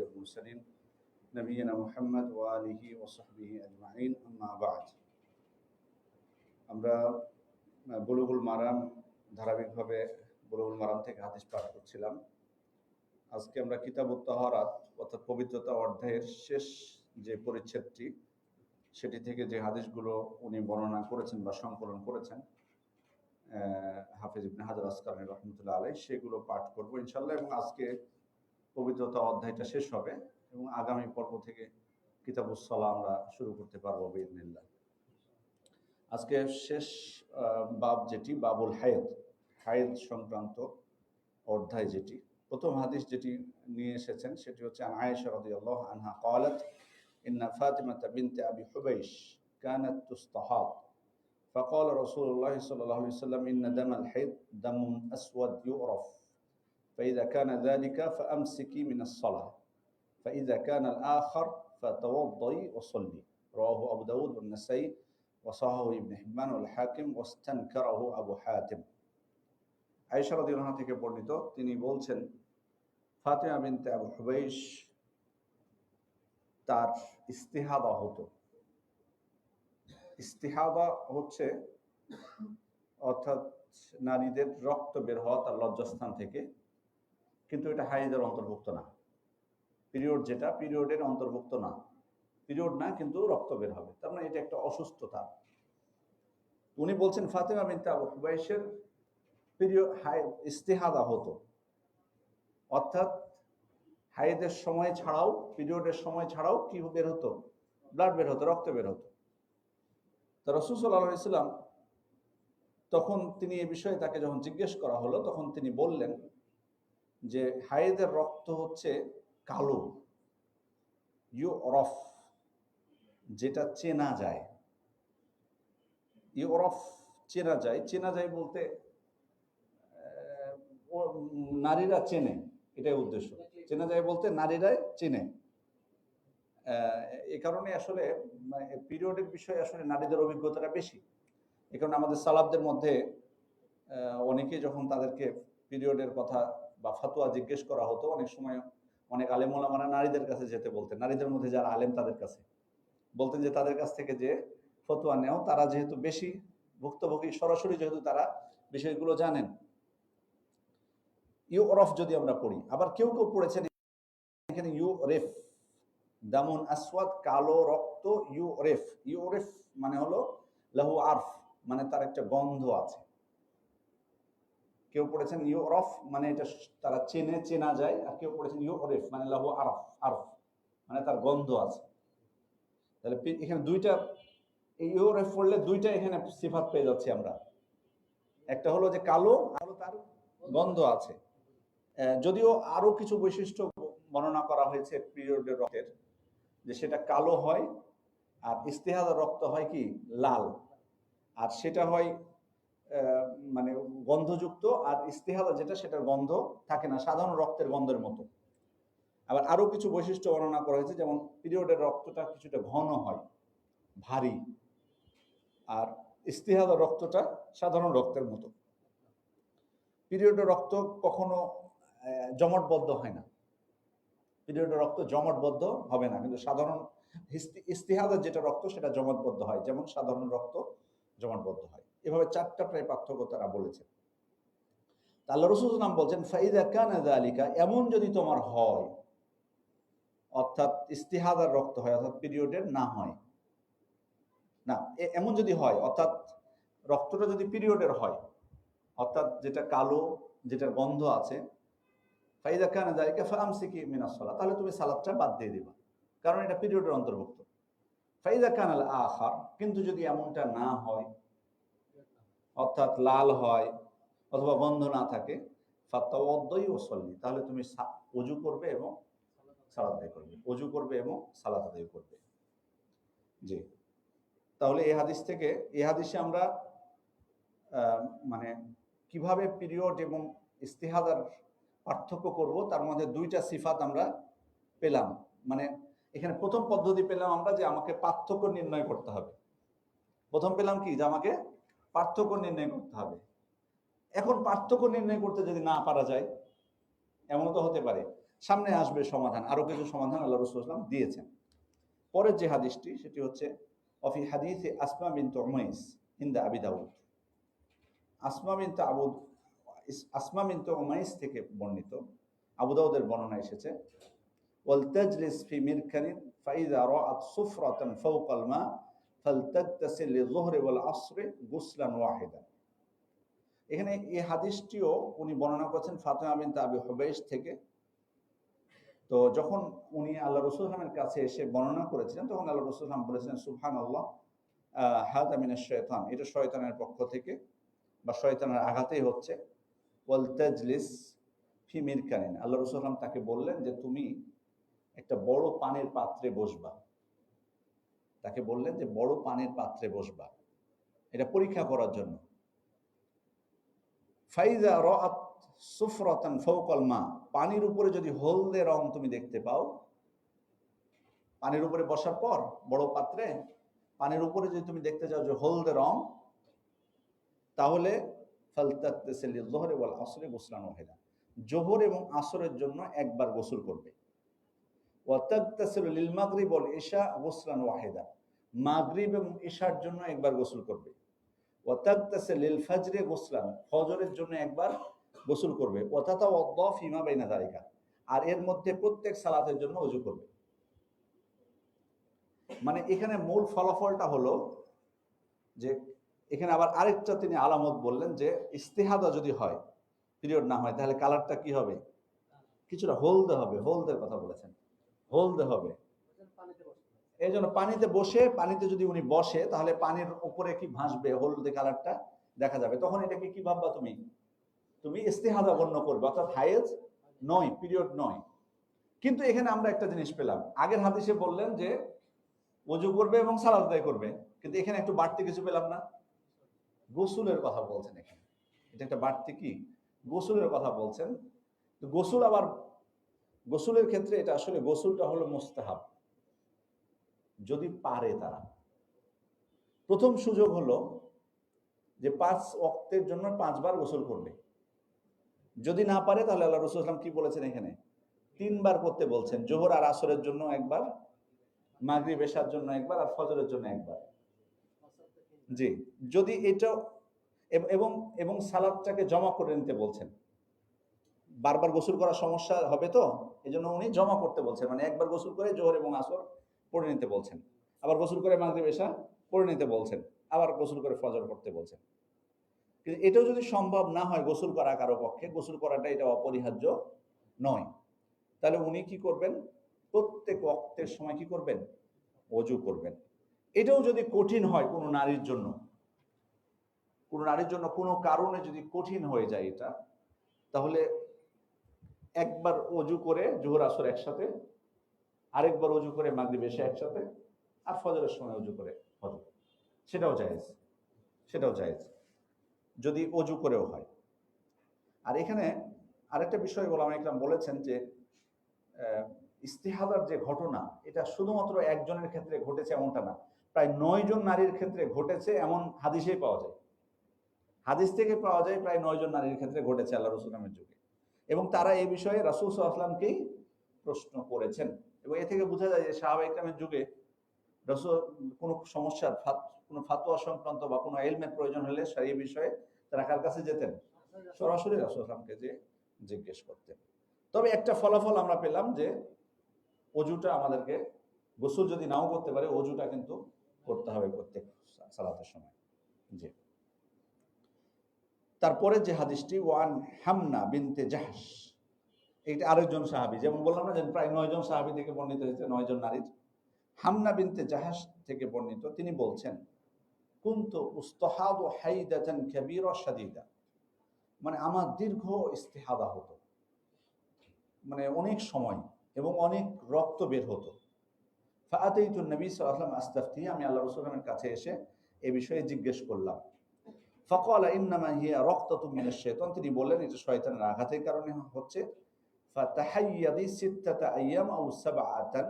والمرسلين نبينا محمد وآله وصحبه أجمعين أما بعد আমরা বুলুগুল মারাম ধারাবাহিকভাবে বুলুগুল মারাম থেকে হাদিস পাঠ করছিলাম। আজকে আমরা কিতাবুত তাহারাত অর্থাৎ পবিত্রতা অধ্যায়ের শেষ যে পরিচ্ছেদটি সেটি থেকে যে হাদিসগুলো উনি বর্ণনা করেছেন বা সংকলন করেছেন হাফেজ ইবনে হাজার আসকালানী রাহমাতুল্লাহ আলাইহি, সেগুলো পাঠ করব ইনশাআল্লাহ। এবং আজকে পবিত্রতা অধ্যায়টা শেষ হবে এবং আগামী পর্ব থেকে কিতাবুস সালাহ আমরা শুরু করতে পারবো বিইذنিল্লাহ। আজকে শেষ বাব যেটি বাবুল হায়েদ সংক্রান্ত অধ্যায়, যেটি প্রথম হাদিস যেটি নিয়ে এসেছেন সেটি হচ্ছে আয়েশা রাদিয়াল্লাহু আনহা قالت إن فاطمة بنت أبي حبيش كانت تستحاض فقال رسول الله صلى الله عليه وسلم إن دم الحيض دم أسود يعرف فإذا كان ذلك فأمسكي من الصلاة فإذا كان الآخر فتوضئي وصلي رواه أبو داود والنسائي وصححه ابن حبان والحاكم واستنكره أبو حاتم। আয়েশা রাদিয়াল্লাহু আনহা থেকে বর্ণিত, তিনি বলছেন ফাতিমা বিনতে আবু হুবাইশ তার ইস্তিহাদা হতো। ইস্তিহাদা হচ্ছে অর্থাৎ নারীদের রক্ত বের হওয়া তার লজ্জাস্থান থেকে, কিন্তু এটা হাইদের অন্তর্ভুক্ত না। পিরিয়ড যেটা পিরিয়ডের অন্তর্ভুক্ত না, পিরিয়ড না কিন্তু রক্ত বের হবে, তার মানে এটা একটা অসুস্থতা। উনি বলছেন ফাতিমা বিনতে আবু হুবাইশের ইস্তিহাদা হতো, অর্থাৎ হাইদের সময় ছাড়াও পিরিয়ডের সময় ছাড়াও কি বের হতো, ব্লাড বের হতো, রক্ত বের হতো। তা রাসূল সাল্লাল্লাহু আলাইহি ওয়াসাল্লাম তখন তিনি এই বিষয়ে তাকে যখন জিজ্ঞেস করা হলো তখন তিনি বললেন যে হাইদের রক্ত হচ্ছে কালো, ইউরফ, যেটা চেনা যায়। ইউরফ চেনা যায় বলতে নারীরা চেনে, এটাই উদ্দেশ্য। চেনা যায় বলতে নারীরাই চেনে। এ কারণে আসলে পিরিয়ডের বিষয়ে আসলে নারীদের অভিজ্ঞতাটা বেশি। এ কারণে আমাদের সালাফদের মধ্যে অনেকে যখন তাদেরকে পিরিয়ডের কথা বা ফতোয়া জিজ্ঞেস করা হতো, অনেক সময় অনেক আলেম ওলামারা নারীদের কাছে যেতে বলতেন। নারীদের মধ্যে যারা আলেম তাদের কাছে বলতেন যে তাদের কাছ থেকে যে ফতোয়া নেও, তারা যেহেতু বেশি ভুক্তভোগী, সরাসরি যেহেতু তারা বিষয়গুলো জানেন। ইউরফ যদি আমরা পড়ি, আবার কেউ পড়েছেন এখানে ইউরেফ, দামুন আসওয়াদ, কালো রক্ত, ইউরেফ মানে হলো লাহু আরফ, মানে তার একটা গন্ধ আছে। কেউ পড়েছেন ইউরফ মানে এটা তারা চেনা যায়, আর কেউ পড়েছেন ইউরেফ মানে লাহু আরফ মানে তার গন্ধ আছে। তাহলে এখানে দুইটা, ইউরেফ পড়লে দুইটা এখানে সিফাত পেয়ে যাচ্ছি আমরা। একটা হলো যে কালো, আর তার গন্ধ আছে। যদিও আরো কিছু বৈশিষ্ট্য বর্ণনা করা হয়েছে পিরিয়ডের রক্তের, যে সেটা কালো হয়, আর ইস্তিহাদার রক্ত হয় কি লাল, আর সেটা হয় মানে গন্ধযুক্ত, আর ইস্তিহাদা যেটা সেটার গন্ধ থাকে না, সাধারণ রক্তের গন্ধের মতো। আবার আরো কিছু বৈশিষ্ট্য বর্ণনা করা হয়েছে, যেমন পিরিয়ডের রক্তটা কিছুটা ঘন হয়, ভারী, আর ইস্তিহাদার রক্তটা সাধারণ রক্তের মতো। পিরিয়ডের রক্ত কখনো জমাটবদ্ধ হয় না, পিরিয়ডের রক্ত জমাটবদ্ধ হবে না, কিন্তু সাধারণ ইস্তিহাদার যেটা রক্ত সেটা জমাটবদ্ধ হয়, যেমন সাধারণ রক্ত জমাটবদ্ধ হয়। এভাবে চারটা প্রায় পার্থক্য তারা বলেছেন। আল্লাহ রাসূল নাম বলছেন ফাইদা কানা যালিকা, এমন যদি তোমার হয়, অর্থাৎ ইস্তিহাদার রক্ত হয়, অর্থাৎ পিরিয়ডের না হয় না, এমন যদি হয়, অর্থাৎ রক্তটা যদি পিরিয়ডের হয়, অর্থাৎ যেটা কালো, যেটার গন্ধ আছে, ফাইদা কানা যালিকা ফামসিকি মিনাস সালাত, তাহলে তুমি সালাতটা বাদ দিয়ে দিবা, কারণ এটা পিরিয়ডের অন্তর্ভুক্ত। ফাইদা কানাল আখার, কিন্তু যদি এমনটা না হয়, অর্থাৎ লাল হয় অথবা গন্ধ না থাকে, ফাতাওয়াদ্দাই ওয়াসাল্লি, তাহলে তুমি ওযু করবে এবং সালাত আদায় করবে, ওযু করবে এবং সালাত আদায় করবে। জি, তাহলে এই হাদিসে আমরা মানে কিভাবে পিরিয়ড এবং ইস্তিহাদার পার্থক্য করব, তার মধ্যে দুইটা সিফাত আমরা পেলাম। মানে এখানে প্রথম পদ্ধতি পেলাম আমরা যে আমাকে পার্থক্য নির্ণয় করতে হবে। প্রথম পেলাম কি, যে আমাকে পার্থক্য নির্ণয় করতে হবে। এখন পার্থক্য নির্ণয় করতে যদি না পারা যায়, এমন তো হতে পারে সামনে আসবে সমাধান, আরো কিছু সমাধান আল্লাহ রাসূল সাল্লাল্লাহু আলাইহি ওয়াসাল্লাম দিয়েছেন। পরের যে হাদিসটি সেটি হচ্ছে অফি হাদিসে আসমা বিনত উমাইস ইনদা আবি দাউদ। আসমা বিনত আসমা বিনত উমাইস থেকে বর্ণিত, আবু দাউদের বর্ণনা এসেছে, ওয়াল তাজলিস ফি মিরকানিন ফাইযা রাআত সুফরাতান ফাওকাল মা ফালতাগতাসিল লিযুহরি ওয়াল আসরি গুসলান ওয়াহিদান। এখানে এই হাদিসটিও উনি বর্ণনা করেছেন ফাতিমা বিনত আবি হুবাইশ থেকে। তো যখন উনি আল্লাহ রাসূল সাল্লাল্লাহু কাছে এসে বর্ণনা করেছিলেন, তখন আল্লাহ রাসূল সাল্লাল্লাহু বলেছেন সুবহানাল্লাহ হাযা মিনাশ শাইতান, এটা শয়তানের পক্ষ থেকে বা শয়তানের আঘাতেই হচ্ছে। ওয়াল তাজলিস ফি মিরকানিন, আল্লাহ রাসূল সাল্লাল্লাহু তাকে বললেন যে তুমি একটা বড় পানির পাত্রে বসবা। তাকে বললেন যে বড় পানির পাত্রে বসবা, এটা পরীক্ষা করার জন্য। ফাইযা রাআত সুফরাতান ফাওকাল মা, পানির উপরে যদি হলদে রং তুমি দেখতে পাও, পানির উপরে বসার পর বড় পাত্রে পানির উপরে যদি তুমি দেখতে চাও যে হলদে রং, তাহলে ফালতাগতাসিল লিযুহরি ওয়াল আসরি গুসলান ওয়াহিদা, যোহর এবং আসরের জন্য একবার গোসল করবে। ওয়া তাগতাসিল লিল মাগরিব ওয়াল ইশা গুসলান ওয়াহিদা, মাগরিব এবং ইশার জন্য একবার গোসল করবে। ওয়া তাগতাসিল লিল ফাজরি গুসলান, ফজরের জন্য একবার গোসল করবে। ওয়া তাতাওয়াদ্দা ফিমা বাইনা যালিকা, আর এর মধ্যে প্রত্যেক সালাতের জন্য ওযু করবে। মানে এখানে মূল ফলাফলটা হলো যে এখানে আবার আরেকটা তিনি আলামত বললেন যে ইস্তিহাদা যদি হয়, পিরিয়ড না হয়, তাহলে কালারটা কি হবে, কিছুটা হলদে হবে। হলদের কথা বলেছেন, হলদে হবে। এই জন্য পানিতে বসে, পানিতে যদি উনি বসে তাহলে পানির উপরে কি ভাসবে, হলদে কালারটা দেখা যাবে। তখন এটাকে কি ভাববা তুমি, তুমি ইস্তিহাদা গণ্য করবে, অর্থাৎ হায়েজ নয়, পিরিয়ড নয়। কিন্তু এখানে আমরা একটা জিনিস পেলাম, আগের হাদিসে বললেন যে ওযু করবে এবং সালাত আদায় করবে, কিন্তু এখানে একটু বাড়তি কিছু পেলাম না, গোসলের কথা বলছেন এখানে। এটা একটা বাড়তি কি, গোসলের কথা বলছেন। তো গোসল আবার, গোসলের ক্ষেত্রে এটা আসলে গোসলটা হলো মুস্তাহাব, যদি পারে তারা। প্রথম সুযোগ হলো যে 5 ওয়াক্তের জন্য 5 বার গোসল করবে। যদি না পারে তাহলে আল্লাহ রাসূল সাল্লাল্লাহু আলাইহি ওয়াসাল্লাম কি বলেছেন এখানে, 3 বার করতে বলছেন, যোহর আর আসরের জন্য একবার, মাগরিব এশার জন্য একবার, আর ফজরের জন্য একবার। জি, যদি এটা এবং এবং সালাতটাকে জমা করে নিতে বলছেন। বারবার গোসল করা সমস্যা হবে, তো এই জন্য উনি জমা করতে বলছেন, মানে একবার গোসল করে জোহর এবং আসর পড়ে নিতে বলছেন, আবার গোসল করে মাগরিব এশা পড়ে নিতে বলছেন, আবার গোসল করে ফজর পড়তে বলছেন। কিন্তু এটাও যদি সম্ভব না হয় গোসল করা কারো পক্ষে, গোসল করাটা এটা অপরিহার্য নয়, তাহলে উনি কি করবেন, প্রত্যেক ওয়াক্তের সময় কি করবেন, ওযু করবেন। এটাও যদি কঠিন হয় কোনো নারীর জন্য, কোনো নারীর জন্য কোনো কারণে যদি কঠিন হয়ে যায় এটা, তাহলে একবার ওযু করে জোহর আসর একসাথে, আরেকবার ওযু করে মাগরিব এশা একসাথে, আর ফজরের সময় ওযু করে ফজর, সেটাও জায়েজ, সেটাও জায়েজ যদি ওযু করেও হয়। আর এখানে আরেকটা বিষয় ওলামা ইকরাম বলেছেন যে ইস্তিহাদার যে ঘটনা, এটা শুধুমাত্র একজনের ক্ষেত্রে ঘটেছে এমনটা না, প্রায় 9 জন নারীর ক্ষেত্রে ঘটেছে এমন হাদিসেই পাওয়া যায়। হাদিস থেকে পাওয়া যায় প্রায় 9 জন নারীর ক্ষেত্রে ঘটেছে আল্লাহ রাসূল সাল্লাল্লাহু আলাইহি ওয়াসাল্লামের যুগে, এবং তারা এই বিষয়ে রাসূল সাল্লাল্লাহু আলাইহি ওয়াসাল্লামকেই প্রশ্ন করেছেন। এবং এ থেকে বোঝা যায় যে সাহাবা ইকরামের যুগে রাসূল কোনো সমস্যার কোনো ফাতোয়া সংক্রান্ত বা কোনো ইলমের প্রয়োজন হলে সেই বিষয়ে তারা কার কাছে যেতেন, সরাসরি রাসূল সাল্লাল্লাহু আলাইহি ওয়াসাল্লামকে যে জিজ্ঞেস করতেন। তবে একটা ফলাফল আমরা পেলাম যে ওযুটা আমাদেরকে, গোসল যদি নাও করতে পারে, ওযুটা কিন্তু করতে হবে প্রত্যেক সালাতের সময়। জি, তারপরে যে হাদিসটি, ওয়ান হামনা বিনতে জাহশ, এটা আরেকজন সাহাবী, যেমন বললাম না যে প্রায় 9 জন সাহাবী থেকে বর্ণিত হয়েছে, 9 জন নারীর। হামনা বিনতে জাহশ থেকে বর্ণিত, তিনি বলছেন কুনতু উস্তাহাদু হাইদাতান কাবীরা শাদীদা, মানে আমার দীর্ঘ ইস্তিহাদা হতো, মানে অনেক সময় এবং অনেক রক্ত বের হতো। ফাআতাইতুন নবী সাল্লাল্লাহু আলাইহি ওয়াসাল্লাম আস্তাফতি, আমি আল্লাহ রাসূল সাল্লাল্লাহু আলাইহি ওয়াসাল্লামের কাছে এসে এই বিষয়ে জিজ্ঞেস করলাম। ফাকালা ইন্নামা হিয়া রাকতাতুম মিনাশ শাইতান, তিনি বললেন এটা শয়তানের আঘাতের কারণে হচ্ছে। ফাতাহাইয়াদি সিত্তাতা আইয়াম আও সাবআতান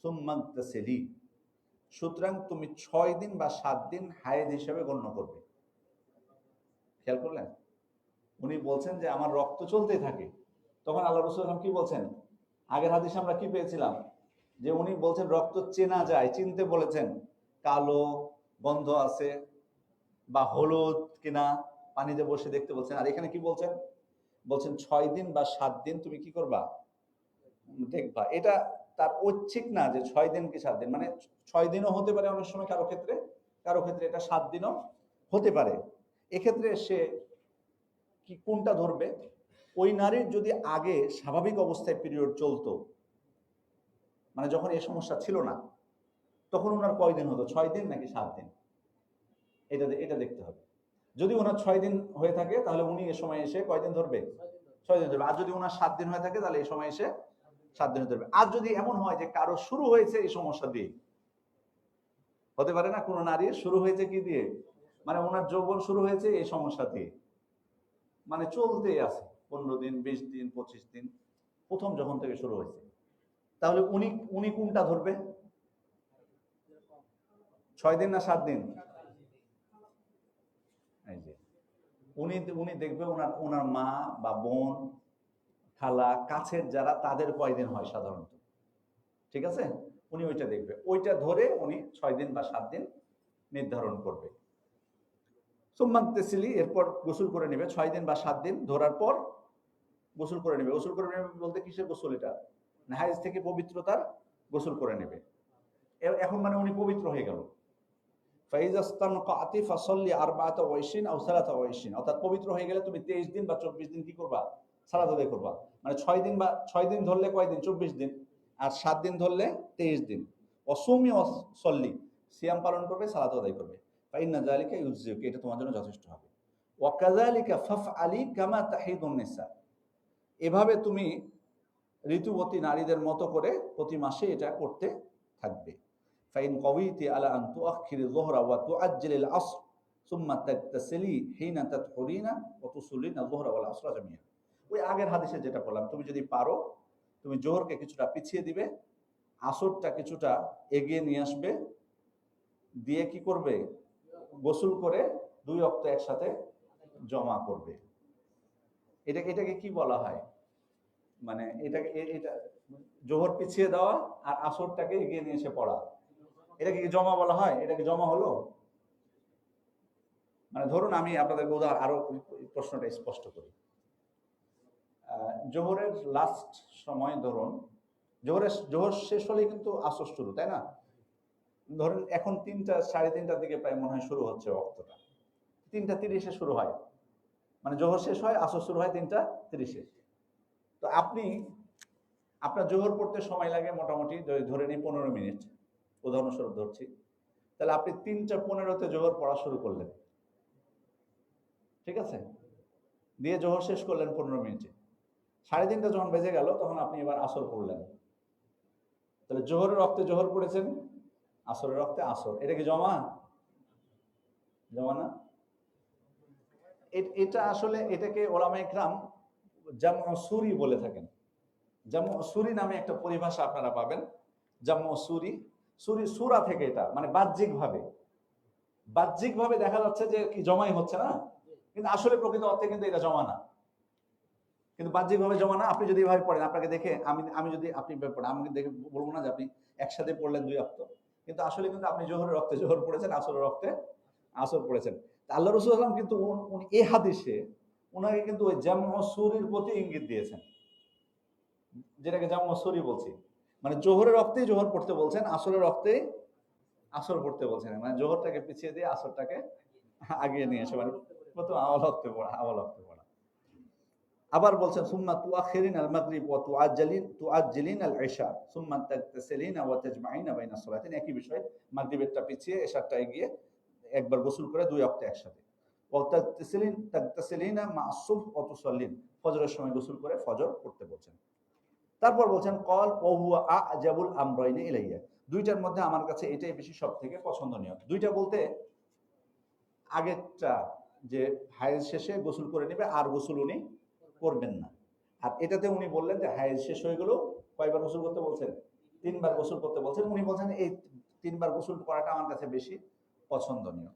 সুম্মা ইগতাসিলি, সুতরাং তুমি 6 দিন বা 7 দিন হায়েজ হিসেবে গণ্য করবে। খেয়াল করলেন, উনি বলছেন যে আমার রক্ত চলতেই থাকে, তখন আল্লাহ রাসূল সাল্লাল্লাহু আলাইহি ওয়াসাল্লাম কি বলছেন, আগের হাদিসে আমরা কি পেয়েছিলাম, যে উনি বলছেন রক্ত চেনা যায়, চিনতে বলেছেন, কালো গন্ধ আছে বা হলুদ কিনা পানিতে বসে দেখতে বলছেন। আর এখানে কি বলছেন, বলছেন 6 দিন বা 7 দিন তুমি কি করবা, দেখবা। এটা তার ঐচ্ছিক না যে 6 দিন কি 7 দিন, মানে 6 দিনও হতে পারে অনেক সময় কারো ক্ষেত্রে, কারো ক্ষেত্রে এটা 7 দিনও হতে পারে। এক্ষেত্রে সে কি কোনটা ধরবে, ওই নারীর যদি আগে স্বাভাবিক অবস্থায় পিরিয়ড চলতো, মানে যখন এই সমস্যা ছিল না, তখন ওনার কয়দিন হতো, 6 দিন নাকি 7 দিন, এটা এটা দেখতে হবে। যদি ওনার 6 দিন হয়ে থাকে তাহলে উনি এ সময় এসে কয়দিন ধরবে, 6 দিন ধরবে। আর যদি ওনার 7 দিন হয়ে থাকে তাহলে এই সময় এসে 7 দিন ধরবে। আর যদি এমন হয় যে কারো শুরু হয়েছে এই সমস্যা দিয়ে, হতে পারে না কোনো নারীর শুরু হয়েছে কি দিয়ে, মানে ওনার যৌবন শুরু হয়েছে এই সমস্যা দিয়ে, মানে চলতেই আছে 15 দিন 20 দিন 25 দিন, প্রথম যখন থেকে শুরু হয়েছে, তাহলে উনি উনি কোনটা ধরবে, 6 দিন না 7 দিন? এই যে উনি উনি দেখবে ওনার ওনার মা বা বোন, খালা, কাছের যারা, তাদের কয়দিন হয় সাধারণত, ঠিক আছে, উনি ওইটা দেখবে, ওইটা ধরে উনি 6 দিন বা 7 দিন নির্ধারণ করবে। সুম্মান্তেসিলি, এরপর গোসল করে নেবে, 6 দিন বা 7 দিন ধরার পর গোসল করে নেবে। গোসল করে নেবে বলতে কিসের গোসল, এটা হাইজ থেকে পবিত্রতার গোসল করে নেবে। এখন মানে উনি পবিত্র হয়ে গেল। অর্থাৎ পবিত্র হয়ে গেলে তুমি 23 দিন বা 24 দিন কি করবা, সালাত আদায় করবা। মানে 6 দিন বা 6 দিন ধরলে কয়দিন, 24 দিন, আর 7 দিন ধরলে 23 দিন। অসুমি অসল্লি, সিয়াম পালন করবে, সালাত আদায় করবে। ফাইন্না যালিকা ইউজিউকা, এটা তোমার জন্য যথেষ্ট হবে। ওয়াকাযালিকা ফাফআলি কামা তাহিদুন নিসা, এভাবে তুমি ঋতুবতী নারীদের মতো করে প্রতি মাসে এটা করতে থাকবে। ফাইন কওয়িতি আলা আন তুআখিরি যুহরা ওয়া তুআজ্জিলিল আসর সুম্মা তাগতাসিলি হিনা তাতহুরিনা ওয়া তুসাল্লিনা যুহরা ওয়াল আসরা জামিআ। ওই আগের হাদিসে যেটা বললাম, তুমি যদি পারো তুমি জোহরকে কিছুটা পিছিয়ে দিবে, আসরটা কিছুটা এগিয়ে নিয়ে আসবে, দিয়ে কি করবে, গোসল করে 2 ওয়াক্ত একসাথে জমা করবে। এটাকে কি বলা হয়, মানে এটাকে এটা জোহর পিছিয়ে দেওয়া আর আসরটাকে এগিয়ে নিয়ে এসে পড়া, এটাকে কি জমা বলা হয়? এটাকে জমা হলো, মানে ধরুন আমি আপনাদেরকে উদাহরণ আরো প্রশ্নটা স্পষ্ট করি। জোহরের লাস্ট সময়, ধরুন জোহর শেষ হলে কিন্তু আসর শুরু, তাই না? ধরুন এখন 3টা 3:30টার দিকে প্রায় মনে হয় শুরু হচ্ছে ওয়াক্তটা, 3টা 30-এ শুরু হয়, মানে জোহর শেষ হয় আসর শুরু হয় 3টা 30-এ। তো আপনি আপনার জোহর পড়তে সময় লাগে মোটামুটি ধরে নিই 15 মিনিট, উদাহরণস্বরূপ ধরছি। তাহলে আপনি 3টা 15-তে জোহর পড়া শুরু করলেন, ঠিক আছে, দিয়ে জোহর শেষ করলেন 15 মিনিটে। 3:30টা যখন বেজে গেল তখন আপনি এবার আসর পড়লেন। তাহলে জোহরের রক্তে জোহর পড়েছেন, আসরের রক্তে আসর, এটা কি জমা? জমা না? এটা আসলে এটাকে ওলামায়ে কেরাম জামউ সুরি বলে থাকেন। জামউ সুরি নামে একটা পরিভাষা আপনারা পাবেন। জামউ সুরি, সুরি সূরা থেকে, এটা মানে বাহ্যিকভাবে দেখা যাচ্ছে যে কি জমাই হচ্ছে না, কিন্তু আসলে প্রকৃত অর্থে কিন্তু এটা জমা না, কিন্তু বাহ্যিকভাবে জমা না। আপনি যদি এভাবে পড়েন, আপনাকে দেখে আমি যদি আপনি পড়েন, আমাকে দেখে বলবো না যে আপনি একসাথে পড়লেন 2 ওয়াক্ত, কিন্তু আসলে কিন্তু আপনি জোহরের রক্তে জোহর পড়েছেন, আসরের রক্তে আসর পড়েছেন। আল্লাহ রাসূল সাল্লাল্লাহু আলাইহি ওয়াসাল্লাম কিন্তু উনি এই হাদিসে ওনাকে কিন্তু ওই জামউ সুরির প্রতি ইঙ্গিত দিয়েছেন, যেটাকে জামউ সুরি বলছি, মানে জোহরের রক্তেই জোহর পড়তে বলছেন, আসরের রক্তেই আসর পড়তে বলছেন, মানে জোহরটাকে পিছিয়ে দিয়ে আসরটাকে আগিয়ে নিয়ে এসে, মানে প্রথম আওয়াল হকতে পড়া। আবার বলছেন সুম্মা তুআখিরিন আল মাগরিব ওয়া তুআজ্জিলিন আল ইশা সুম্মা তাগতাসিলিনা ওয়া তাজমাইনা বাইনা সালাতাইন, একই বিষয়, মাগরিবেরটা পিছিয়ে এশারটা এগিয়ে একবার গোসল করে 2 ওয়াক্ত একসাথে। ওয়া তাগতাসিলিনা মা আসুব ওয়া তুসাল্লিন, ফজরের সময় গোসল করে ফজর পড়তে বলছেন। তারপর বলছেন কল ওয়া হুয়া আজাবুল আমরাইনি ইলাইয়া, দুইটার মধ্যে আমার কাছে এটাই বেশি সবথেকে পছন্দনীয়। দুইটা বলতে আগেরটা যে হায়েজ শেষে গোসল করে নেবে, আর গোসল উনি করবেন না। আর এটাতে উনি বললেন যে হায়েজ শেষ হয়ে গেল, কয়বার গোসল করতে বলছেন? 3বার গোসল করতে বলছেন। উনি বলছেন এই 3বার গোসল করাটা আমার কাছে বেশি পছন্দনীয়।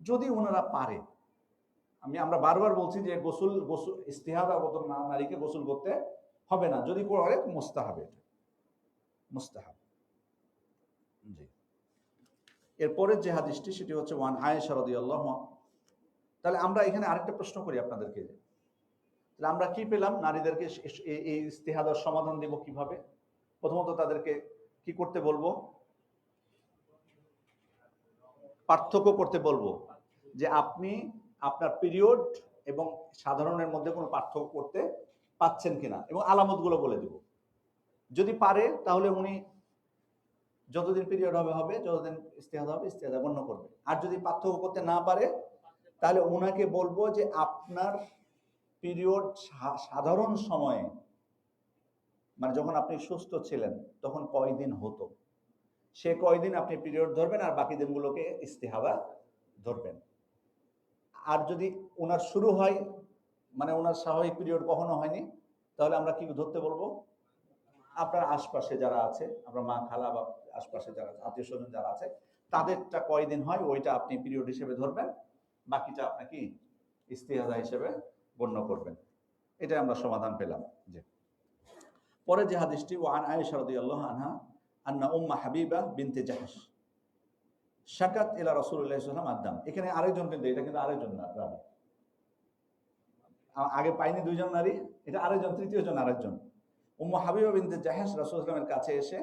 যদি ওনারা পারে, আমরা বারবার বলছি যে গোসল ইস্তিহাদাগত নারীকে গোসল করতে হবে না, যদি করে মুস্তাহাব, এটা মুস্তাহাব। জি। এরপরের যে হাদিসটি সেটি হচ্ছে ওয়ান আয়েশা রাদিয়াল্লাহু। তাহলে আমরা এখানে আরেকটা প্রশ্ন করি আপনাদেরকে, তাহলে আমরা কি পেলাম? নারীদেরকে এই ইস্তিহাদার সমাধান দেব কিভাবে? প্রথমত তাদেরকে কি করতে বলবো? পার্থক্য করতে বলবো, যে আপনি আপনার পিরিয়ড এবং সাধারণের মধ্যে কোনো পার্থক্য করতে পাচ্ছেন কিনা, এবং আলামতগুলো বলে দেব। যদি পারে তাহলে উনি যতদিন পিরিয়ড হবে হবে, যতদিন ইস্তিহাদা হবে ইস্তিহাদা গণ্য করবে। আর যদি পার্থক্য করতে না পারে তাহলে ওনাকে বলবো যে আপনার পিরিয়ড সাধারণ সময়ে, মানে যখন আপনি সুস্থ ছিলেন তখন কয়দিন হতো, সে কয়দিন আপনি পিরিয়ড ধরবেন, আর বাকি দিনগুলোকে ইস্তিহাদা ধরবেন। আর যদি ওনার শুরু হয়, মানে ওনার স্বাভাবিক পিরিয়ড কখনো হয়নি, তাহলে আমরা কি ধরতে বলবো? আপনার আশপাশে যারা আছে, আপনার মা খালা বা আশপাশে যারা আত্মীয় স্বজন যারা আছে, তাদেরটা কয়দিন হয় ওইটা আপনি পিরিয়ড হিসেবে ধরবেন, বাকিটা আপনাকে ইস্তিহাদা হিসেবে গণ্য করবেন। এটা আমরা সমাধান পেলাম। যে পরে যে হাদিসটি, ওয়ান আয়েশা রাদিয়াল্লাহু আনহা আন্না উম্মা হাবিবা বিনতে জাহশ শাকাত ইলা রাসূলুল্লাহ সাল্লাল্লাহু আলাইহি ওয়াসাল্লাম আদাম। এখানে আরেকজন, কিন্তু এটা কিন্তু আরেকজন না, আগে পাইনি দুইজন নারী, এটা আরেকজন, তৃতীয় জন আরেকজন। উম্মু হাবিবা বিনতে জাহশ রাসূলুল্লাহ সাল্লাল্লাহু আলাইহি ওয়াসাল্লামের কাছে এসে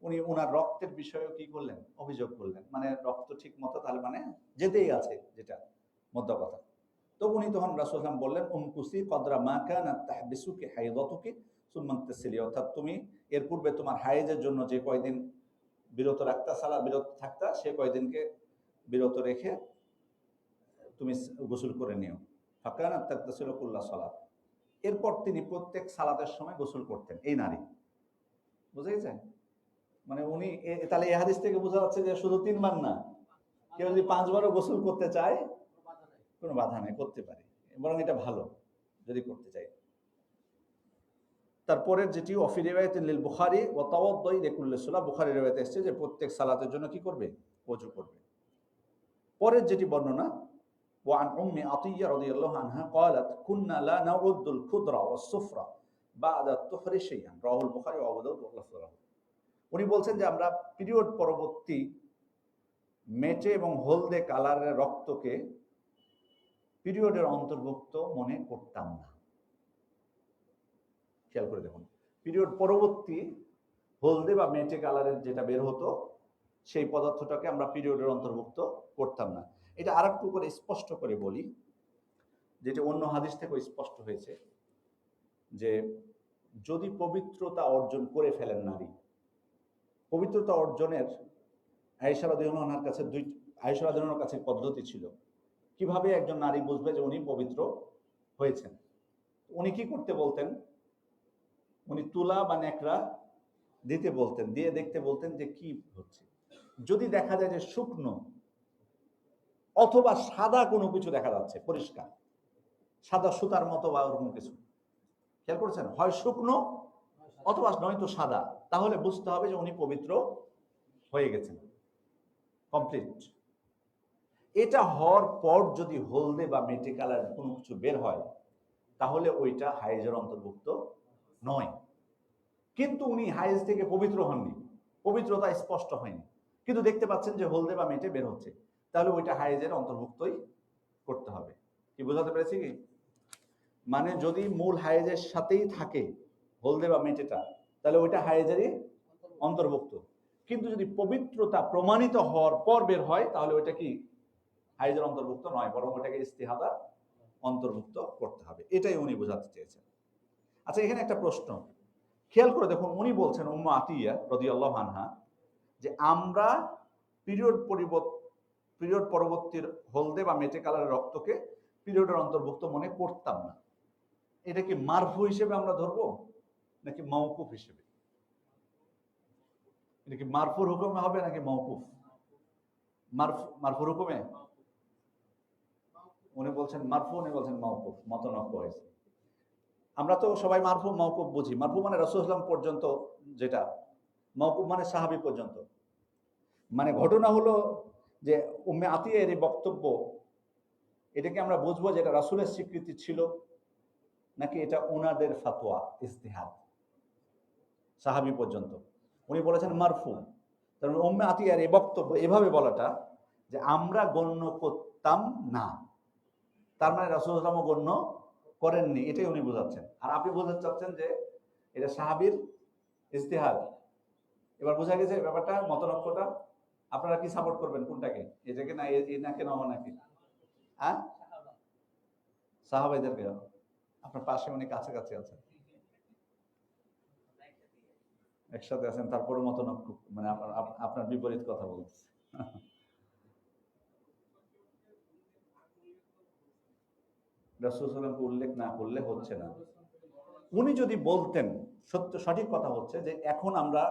উনি ওনার রক্তের বিষয়ে কি করলেন? অভিযোগ করলেন, মানে রক্ত ঠিক মতো তাহলে মানে যেতেই আছে, যেটা মধ্য কথা। তো উনি তখন রাসূলুল্লাহ সাল্লাল্লাহু আলাইহি ওয়াসাল্লাম বললেন, উমকুসি কদরা মা কানাত তাহবিসুকি হাইদাতুকি সুম্মা তাসিলি, অর্থাৎ তুমি এর পূর্বে তোমার হায়েজের জন্য যে কয়দিন বিরত রাখতা, সালাত বিরত থাকতা, সে কয়দিনকে বিরত রেখে তুমি গোসল করে নিও। ফাকানাত তাগতাসিলু কুল্লা সালাত। এরপর তিনি প্রত্যেক সালাতের সময় গোসল করতেন, এই নারী। বুঝা গেছে? মানে উনি তাহলে এই হাদিস থেকে বোঝা যাচ্ছে যে শুধু 3 বার না, কেউ যদি 5 বারও গোসল করতে চায় কোনো বাধা নেই, করতে পারে, বরং এটা ভালো যদি করতে চাই। তারপরের যেটি অফি রিওয়ায়াতিন লিল বুখারী ওয়া তাওয়াদ্দুই লিকুল্লি সালাহ, বুখারী রিওয়ায়াতে এসেছে যে প্রত্যেক সালাতের জন্য কি করবে? ওযু করবে। পরের যেটি বর্ণনা, ওয়া আন উম্মি আতিয়্যা রাদিয়াল্লাহু আনহা ক্বালাত কুন্না লা নাউদ্দুল খুদরা ওয়াস সুফরা বা'দা তুহরি শাইআন, রাওয়াহুল বুখারী ওয়া আবু দাউদ ওয়া লাফযুহু। উনি বলছেন যে আমরা পিরিয়ড পরবর্তী মেটে এবং হলদে কালারের রক্তকে পিরিয়ডের অন্তর্ভুক্ত মনে করতাম না। খেয়াল করে দেখুন, পিরিয়ড পরবর্তী হলদে বা মেটে কালারের যেটা বের হতো, সেই পদার্থটাকে আমরা পিরিয়ডের অন্তর্ভুক্ত করতাম না। এটা আরেকটু করে স্পষ্ট করে বলি, যেটা অন্য হাদিস থেকেও স্পষ্ট হয়েছে, যে যদি পবিত্রতা অর্জন করে ফেলেন নারী, পবিত্রতা অর্জনের আয়েশা রাদিয়াল্লাহু আনহার কাছে আয়েশা রাদিয়াল্লাহু আনহার কাছে পদ্ধতি ছিল। কিভাবে একজন নারী বুঝবে যে উনি পবিত্র হয়েছেন? উনি কি করতে বলতেন? উনি তুলা বা ন্যাকড়া দিতে বলতেন, দিয়ে দেখতে বলতেন যে কি হচ্ছে। যদি দেখা যায় যে শুকনো অথবা সাদা কোনো কিছু দেখা যাচ্ছে, পরিষ্কার সাদা সুতার মতো বা ওরকম কিছু, খেয়াল করেছেন? হয় শুকনো অথবা নয়তো সাদা, তাহলে বুঝতে হবে যে উনি পবিত্র হয়ে গেছেন, কমপ্লিট। এটা হওয়ার পর যদি হলদে বা মেটে কালার কোনো কিছু বের হয়, তাহলে ওইটা হাইজের অন্তর্ভুক্ত নয়। কিন্তু উনি হাইজ থেকে পবিত্র হননি, পবিত্রতা স্পষ্ট হয়নি, কিন্তু দেখতে পাচ্ছেন যে হলদে বা মেটে বের হচ্ছে, তাহলে ওইটা হাইজের অন্তর্ভুক্তই করতে হবে। কি বোঝাতে পেরেছি কি? মানে যদি মূল হাইজের সাথেই থাকে হলদে বা মেটেটা, তাহলে ওইটা হাইজেরই অন্তর্ভুক্ত। কিন্তু যদি পবিত্রতা প্রমাণিত হওয়ার পর বের হয়, তাহলে ওইটা কি হাইজের অন্তর্ভুক্ত নয়, বরং ওটাকে ইস্তিহাদা অন্তর্ভুক্ত করতে হবে। এটাই উনি বোঝাতে চেয়েছেন। আচ্ছা, এখানে একটা প্রশ্ন খেয়াল করে দেখুন। উনি বলছেন, উম্মু আতিয়্যা রাদিয়াল্লাহু আনহা, যে আমরা পিরিয়ড পরবর্তীর হলদে বা মেটে কালারের রক্তকে পিরিয়ডের অন্তর্ভুক্ত মনে করতাম না। এটা কি মারফু হিসেবে আমরা ধরবো নাকি মাওকুফ হিসেবে? এটা কি মারফুর হুকুমে হবে নাকি মাওকুফ? মারফুর হুকুমে। উনি বলছেন মারফু, উনি বলছেন মাওকুফ, মতনক্য হয়েছে। আমরা তো সবাই মারফু মাওকুফ বুঝি। মারফু মানে রাসূলুল্লাহ সাল্লাল্লাহু আলাইহি ওয়াসাল্লাম পর্যন্ত, যেটা মাওকুফ মানে সাহাবী পর্যন্ত। মানে ঘটনা হলো যে উম্মে আতিয়ের এই বক্তব্য, এটাকে আমরা বুঝবো যে এটা রাসূলের স্বীকৃতি ছিল, নাকি এটা ওনাদের ফাতোয়া ইজতিহাদ? সাহাবী পর্যন্ত উনি বলেছেন মারফু। কারণ উম্মে আতিয়ার এই বক্তব্য এভাবে বলাটা যে আমরা গণ্য করতাম না, তার মানে রাসূলুল্লাহ সাল্লাল্লাহু আলাইহি ওয়াসাল্লাম গণ্য করেননি, এটাই উনি বোঝাচ্ছেন। আর আপনি বোঝাতে চাচ্ছেন যে এটা সাহাবীর ইজতিহাদ। এবার বোঝা গেছে ব্যাপারটা, মতনৈক্যটা। আপনারা কি সাপোর্ট করবেন কোনটাকে, এটাকে না এনাকে না ওনাকে? হ্যাঁ, সাহাবাইদেরকে। আপনার পাশে উনি কাছাকাছি আছেন, একসাথে আছেন, তারপরে মতনৈক্য মানে আপনার বিপরীত কথা বলছে। রাসূল সাল্লাল্লাহু আলাইহি ওয়াসাল্লামকে উল্লেখ না করলে হচ্ছে না। উনি যদি বলতেন, সঠিক কথা হচ্ছে যে এখন আমরা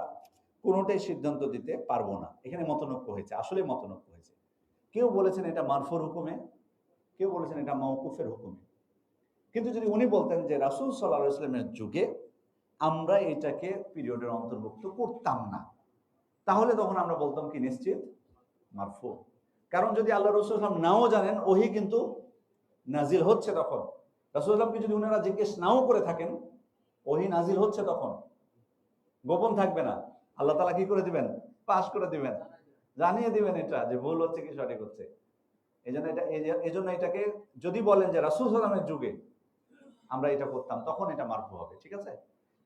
কোনোটাই সিদ্ধান্ত দিতে পারবো না, এখানে মতনৈক্য হয়েছে, আসলে মতনৈক্য হয়েছে। কেউ বলেছেন এটা মারফুর হুকুমে, কেউ বলেছেন এটা মাওকুফের হুকুমে। কিন্তু যদি উনি বলতেন যে রাসূল সাল্লাল্লাহু আলাইহি ওয়াসাল্লামের যুগে আমরা এটাকে পিরিয়ডের অন্তর্ভুক্ত করতাম না, তাহলে তখন আমরা বলতাম কি নিশ্চিত মারফু। কারণ যদি আল্লাহ রাসূল সাল্লাল্লাহু আলাইহি ওয়াসাল্লাম নাও জানেন, ওহী কিন্তু নাজিল হচ্ছে তখন। রাসূল সাল্লাল্লাহু আলাইহি ওয়াসাল্লামকে যদি উনারা জিজ্ঞেস নাও করে থাকেন, ওহী নাজিল হচ্ছে তখন, গোপন থাকবে না। আল্লাহ তাআলা কি করে দিবেন? পাশ করে দিবেন, জানিয়ে দিবেন এটা যে ভুল হচ্ছে কি সঠিক হচ্ছে। এজন্য এটাকে যদি বলেন যে রাসূল সাল্লাল্লাহু আলাইহি ওয়াসাল্লামের যুগে আমরা এটা করতাম, তখন এটা মারফু হবে, ঠিক আছে?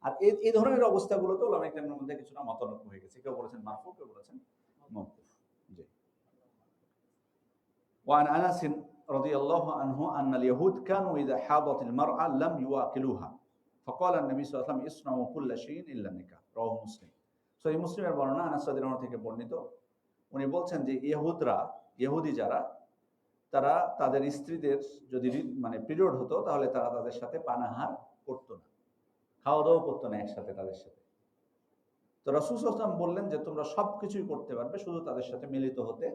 আর এই ধরনের অবস্থাগুলোতে উলামা ইকরামের মধ্যে কিছুটা মতনৈক্য হয়ে গেছে, কেউ বলেছেন মারফু, কেউ বলেছেন মাওকুফ। জি। وعن أنس رضي الله عنه أن اليهود كانوا إذا حاضت المرأة لم يواكلوها فقال النبي صلى الله عليه وسلم اصنعوا كل شيء إلا النكاح رواه مسلم। সহিহ মুসলিমের বর্ণনা, আনাস রাদিয়াল্লাহু থেকে বর্ণিত। উনি বলছেন যে ইহুদি যারা, তারা তাদের স্ত্রীদের যদি মানে পিরিয়ড হতো, তাহলে তারা তাদের সাথে পানাহার করতো না, খাওয়া দাওয়া করতো না একসাথে তাদের সাথে। তো রাসূল সাল্লাল্লাহু আলাইহি ওয়াসাল্লাম বললেন যে তোমরা সবকিছুই করতে পারবে, শুধু তাদের সাথে মিলিত হতে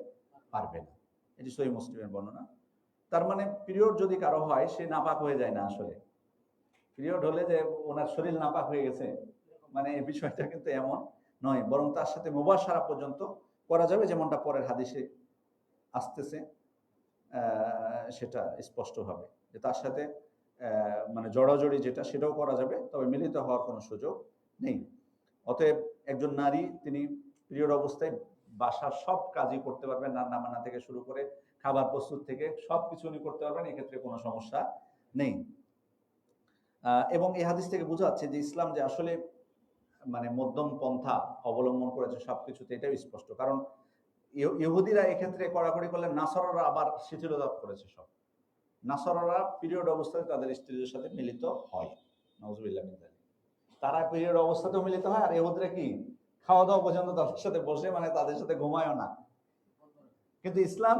পারবে না। এটি সহিহ মুসলিমের বর্ণনা। তার মানে পিরিয়ড যদি কারো হয়, সে নাপাক হয়ে যায় না। আসলে পিরিয়ড হলে যে ওনার শরীর নাপাক হয়ে গেছে, মানে এই বিষয়টা কিন্তু এমন নয়, বরং তার সাথে মুবাশশারা পর্যন্ত করা যাবে, যেমনটা পরের হাদিসে আসতেছে সেটা স্পষ্টভাবে, যে তার সাথে মানে জড়াজড়ি যেটা, সেটাও করা যাবে, তবে মিলিত হওয়ার কোনো সুযোগ নেই। অতএব একজন নারী তিনি পিরিয়ড অবস্থায় বাসার সব কাজই করতে পারবেন, রান্না বান্না থেকে শুরু করে খাবার প্রস্তুত থেকে সবকিছু উনি করতে পারবেন, এক্ষেত্রে কোনো সমস্যা নেই। এবং এই হাদিস থেকে বোঝা যাচ্ছে যে ইসলাম যে আসলে মানে মধ্যম পন্থা অবলম্বন করেছে সবকিছুতে, এটাও স্পষ্ট। কারণ ইহুদিরা এক্ষেত্রে কড়াকড়ি করলে, নাসারারা আবার শিথিলতা করেছে সব। নাসারারা পিরিয়ড অবস্থায় তাদের স্ত্রীদের সাথে মিলিত হয়, নাউজুবিল্লাহ মিন যালিক। তারা পিরিয়ড অবস্থাতেও মিলিত হয়, আর ইহুদিরা কি খাওয়া দাওয়া পর্যন্ত তাদের সাথে বসে, মানে তাদের সাথে ঘুমায়ও না। কিন্তু ইসলাম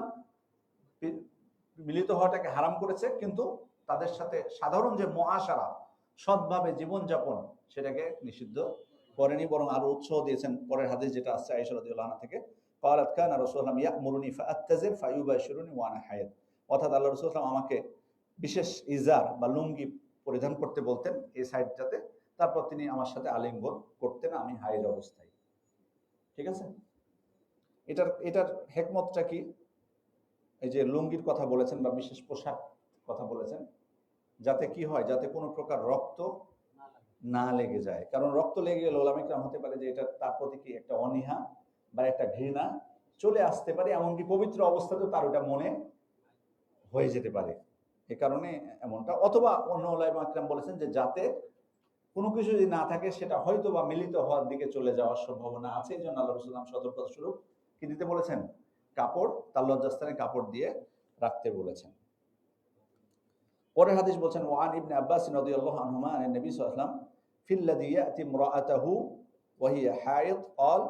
মিলিত হওয়াটাকে হারাম করেছে, কিন্তু তাদের সাথে সাধারণ যে মুআশারা, সৎভাবে জীবনযাপন, সেটাকে নিষিদ্ধ করেনি, বরং আরো উৎসাহ দিয়েছেন। পরের হাদিস যেটা আসছে আয়েশা রাদিয়াল্লাহু আনহা থেকে, ক্বালাত কানা রাসূলুল্লাহ ইয়া'মুরুনি ফাআত্তাজির ফায়ুবাশিরুনি ওয়া আনা হায়াত। অর্থাৎ আল্লাহ রাসূল সাল্লাল্লাহু আলাইহি ওয়াসাল্লাম আমাকে বিশেষ ইজার বা লুঙ্গি পরিধান করতে বলতেন এই সাইডটাতে, তারপর তিনি আমার সাথে আলিঙ্গন করতেন আমি হায়েজ অবস্থায়। ঠিক আছে? এটার হিকমতটা কি? এই যে লুঙ্গির কথা বলেছেন বা বিশেষ পোশাক কথা বলেছেন, যাতে কি হয়, যাতে কোনো প্রকার রক্ত না লেগে যায়। কারণ রক্ত লেগে গেলে ওলামা ইকরাম হতে পারে যে এটা তার প্রতি কি একটা অনীহা বা একটা ঘৃণা চলে আসতে পারে, এমনকি পবিত্র অবস্থাতেও তার ওটা মনে হয়ে যেতে পারে। এ কারণে এমনটা, অথবা অন্য ওলামা ইকরাম বলেছেন যে যাতে কোনো কিছু যদি না থাকে, সেটা হয়তো বা মিলিত হওয়ার দিকে চলে যাওয়ার সম্ভাবনা আছে। এই জন্য আল্লাহ রাসূল সতর্কতা স্বরূপ কি দিতে বলেছেন? কাপড়, তার লজ্জাস্থানে কাপড় দিয়ে রাখতে বলেছেন। পরের হাদিস বলছেন, ওয়ান ইবনে আব্বাস রাদিয়াল্লাহু আনহুমা আন নবী সাল্লাল্লাহু আলাইহি ওয়াসাল্লাম ফিল্লাযী ইয়াতি ইমরাআতাহু ওয়া হিয়া হায়দ ক্বাল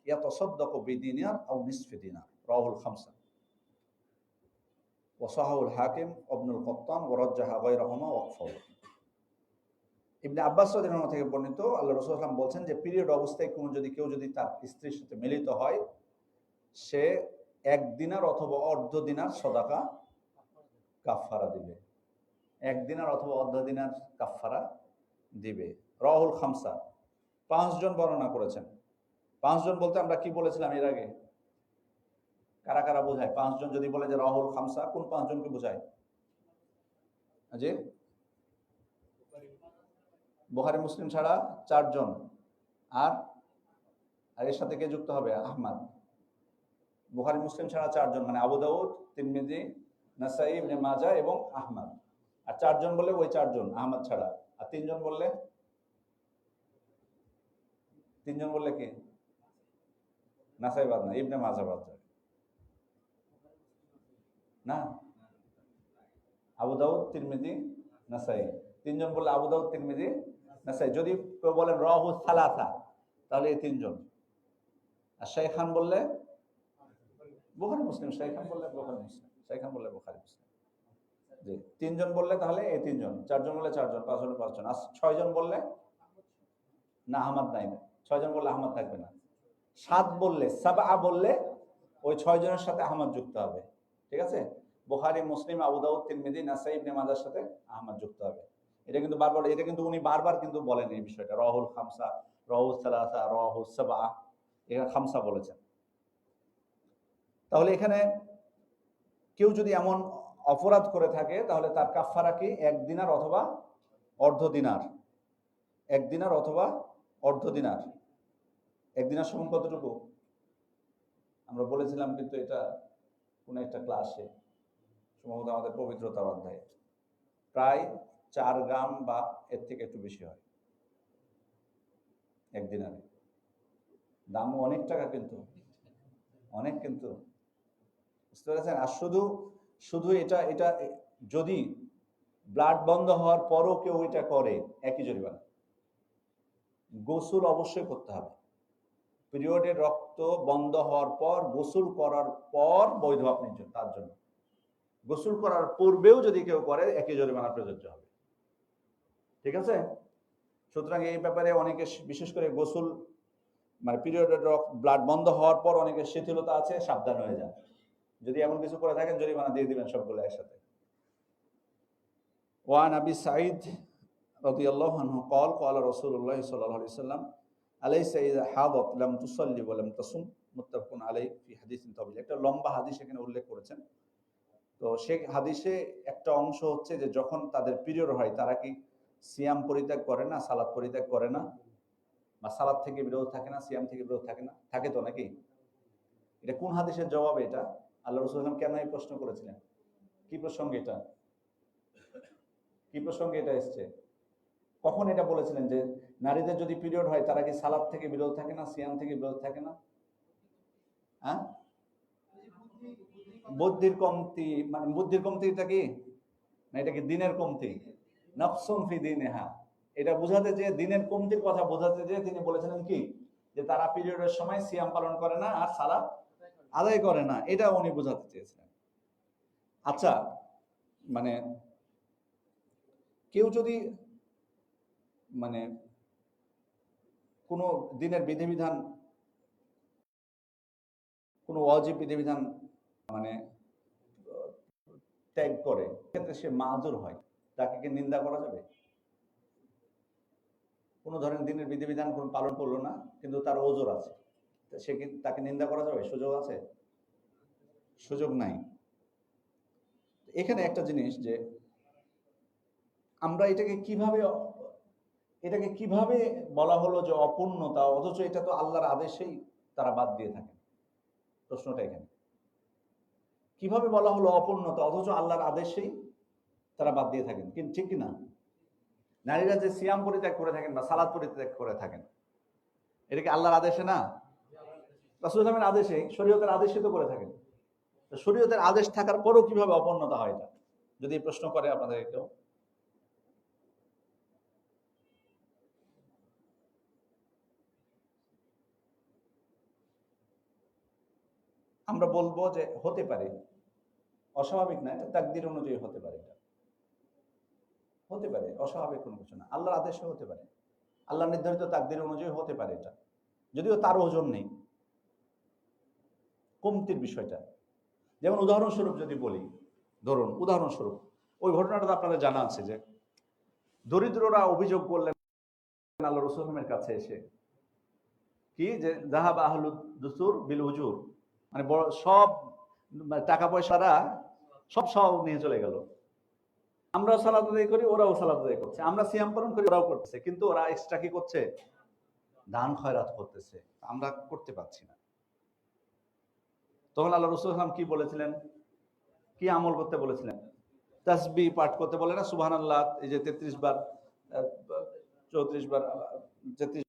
ইয়াতাসাদ্দাকু বিদিনার আও নিসফি দিনার রাওয়াহুল খামসা ওয়া সাহাহুল হাকিম ইবনুল কত্তান ওয়া রাজ্জাহা গায়রাহুমা ওয়াকফাহু। ইবনে আব্বাস রাদিয়াল্লাহু আনহু থেকে বর্ণিত, আল্লাহ রাসূল সাল্লাল্লাহু আলাইহি ওয়াসাল্লাম বলছেন যে পিরিয়ড অবস্থায় কেউ যদি তার স্ত্রীর সাথে মিলিত হয়, সে 1 দিনার অথবা অর্ধ দিনার সদাকা কাফারা দিবে। 1 দিনার অথবা অর্ধ দিনার কাফারা দিবে। রাওয়াহুল খামসা, 5 জন বর্ণনা করেছেন। 5 জন বলতে আমরা কি বলেছিলাম এর আগে? কারা কারা বোঝায়? 5 জন যদি বলে যে রাওয়াহুল খামসা, কোন 5 জনকে বোঝায়? জি, বুখারী মুসলিম ছাড়া 4 জন। আর আর এর সাথে কে যুক্ত হবে? আহমদ। বুখারী মুসলিম ছাড়া 4 জন, মানে আবু দাউদ, তিরমিজি, নাসাই, ইবনে মাজাহ এবং আহমদ। আর 4 জন বললে ওই 4 জন আহমদ ছাড়া। আর 3 জন বললে, 3 জন বললে কি? নাসাই বাদ না, ইবনে মাজাহ বাদ না, আবু দাউদ, তিরমিজি, নাসাই। 3 জন বললে আবু দাউদ, তিরমিজি, নাসাই। যদি কেউ বলেন রাহু সালাসা, তাহলে এই 3 জন। আর শাইখান বললে বুখারী মুসলিম, শাইখান বললে বুখারী মুসলিম, শাইখান বললে বুখারী মুসলিম। জি, 3 জন বললে তাহলে এই 3 জন, 4 জন বললে 4 জন, 5 জন 5 জন। আর 6 জন বললে না, আহমদ নাই না। 6 জন বললে আহমদ থাকবে না। 7 বললে, সাবা বললে ওই 6 জনের সাথে আহমদ যুক্ত হবে। ঠিক আছে? বুখারী, মুসলিম, আবু দাউদ, তিরমিজি, নাসাই, ইবনে মাজাহর সাথে আহমদ যুক্ত হবে। এটা কিন্তু বারবার, এটা কিন্তু উনি বারবার কিন্তু বলেন এই বিষয়টা, রাহুল খামসা, রাহু সালাসা, রাহু সাবা, এখানে খামসা বলেছেন। তাহলে এখানে কেউ যদি এমন অপরাধ করে থাকে তাহলে তার কাফফারা কি? 1 দিনার অথবা অর্ধ দিনার। 1 দিনার অথবা অর্ধ দিনার। 1 দিনার সমান কতটুকু? আমরা বলেছিলাম কিন্তু এটা কোন একটা ক্লাসে, সম্ভবত আমাদের পবিত্রতার অধ্যায়ে, প্রায় 4 গ্রাম বা এর থেকে একটু বেশি হয় 1 দিনারে। দামও অনেক টাকা, কিন্তু অনেক, কিন্তু বুঝতে পেরেছেন? আর শুধু এটা এটা যদি ব্লাড বন্ধ হওয়ার পরও কেউ এটা করে, একই জরিমানা। গোসল অবশ্যই করতে হবে। পিরিয়ডের রক্ত বন্ধ হওয়ার পর গোসল করার পর বৈধ আপনি তার জন্য। গোসল করার পূর্বেও যদি কেউ করে, একই জরিমানা প্রযোজ্য হবে। ঠিক আছে? সুতরাং এই ব্যাপারে অনেকে, বিশেষ করে গোসল মানে পিরিয়ডের ব্লাড বন্ধ হওয়ার পর অনেকের শিথিলতা আছে, সাবধান হয়ে যান। যদি এমন কিছু করে থাকেন, জরিমানা দিয়ে দিবেন সবগুলো একসাথে। ওয়ান আবি সাঈদ রাদিয়াল্লাহু আনহু قال قال رسول الله صلى الله عليه وسلم أليس إذا حاضت لم تصلي ولم تصم متفق عليه في حديث طويل। একটা লম্বা হাদিস এখানে উল্লেখ করেছেন। তো সেই হাদিসে একটা অংশ হচ্ছে যে যখন তাদের পিরিয়ড হয় তারা কি সিয়াম পরিত্যাগ করে না, সালাত পরিত্যাগ করে না, বা সালাত থেকে বিরত থাকে না, সিয়াম থেকে বিরত থাকে না? থাকে তো নাকি? এটা কোন হাদিসের জবাব? এটা আল্লাহ রাসূল সাল্লাল্লাহু আলাইহি ওয়াসাল্লাম কেন এই প্রশ্ন করেছিলেন? কি প্রসঙ্গে এটা? কি প্রসঙ্গে এটা এসছে? কখন এটা বলেছিলেন যে নারীদের যদি পিরিয়ড হয় তারা কি সালাত থেকে বিরত থাকে না, সিয়াম থেকে বিরত থাকে না? হ্যাঁ, বুদ্ধির কমতি, মানে বুদ্ধির কমতিটা কি না, এটা কি দিনের কমতি? নফসুন ফি দীনিহা, এটা বোঝাতে যে দিনের কমতির কথা বোঝাতে যে তিনি বলেছিলেন কি, যে তারা পিরিয়ডের সময় সিয়াম পালন করে না আর সালাত আদায় করে না, এটা উনি বোঝাতে চেয়েছিলেন। আচ্ছা, মানে কেউ যদি মানে কোনো দিনের বিধিবিধান, কোনো ওয়াজিব বিধিবিধান মানে ত্যাগ করে, ক্ষেত্রে সে মাযুর হয়, তাকে কি নিন্দা করা যাবে? কোনো ধরনের দিনের বিধিবিধান কোনো পালন করলো না, কিন্তু তার ওজর আছে, সে কি তাকে নিন্দা করা যাবে? সুযোগ আছে? সুযোগ নাই। এখানে একটা জিনিস যে আমরা এটাকে কিভাবে বলা হলো যে অপূর্ণতা, অথচ এটা তো আল্লাহর আদেশেই তারা বাদ দিয়ে থাকে। প্রশ্নটা এখানে, কিভাবে বলা হলো অপূর্ণতা, অথচ আল্লাহর আদেশেই তারা বাদ দিয়ে থাকেন? কিন্তু ঠিক কিনা? নারীরা যে সিয়াম পরিত্যাগ করে থাকেন বা সালাদ পরিত্যাগ করে থাকেন, এটা কি আল্লাহর আদেশে না? রাসূল সাল্লাল্লাহু আলাইহি ওয়াসাল্লামের আদেশে, শরীয়তের আদেশে তো করে থাকেন। তো শরীয়তের আদেশ থাকার পরও কিভাবে অপূর্ণতা হয় এটা, যদি প্রশ্ন করে আপনাদের কেউ? আমরা বলবো যে হতে পারে, অস্বাভাবিক না, এটা তাকদীর অনুযায়ী হতে পারে, এটা হতে পারে, অস্বাভাবিক কোনো কিছু না, আল্লাহর আদেশে হতে পারে, আল্লাহ নির্ধারিত তাকদীর অনুযায়ী হতে পারে এটা, যদিও তার ওজন নেই, কমতির বিষয়টা। যেমন উদাহরণস্বরূপ যদি বলি, ধরুন উদাহরণস্বরূপ, ওই ঘটনাটা তো আপনাদের জানা আছে যে দরিদ্ররা অভিযোগ করলেন আল্লাহ রাসূলের কাছে এসে, কি যে যাহাব আহলুদ দুসুর বিল উজুর, মানে বড় সব টাকা পয়সারা সব নিয়ে চলে গেল। আমরাও সালাত আদায় করি, ওরাও সালাত আদায় করছে, আমরা সিয়াম পালন করি, ওরাও করতেছে, কিন্তু ওরা এক্সট্রা কি করছে? দান খয়রাত করতেছে, আমরা করতে পারছি না। তখন আল্লাহ রাসূল সাল্লাল্লাহু আলাইহি ওয়াসাল্লাম কি বলেছিলেন, কি আমল করতে বলেছিলেন? তাসবিহ পাঠ করতে বলে না, সুবহানাল্লাহ এই যে 33 বার, 34 বার, 33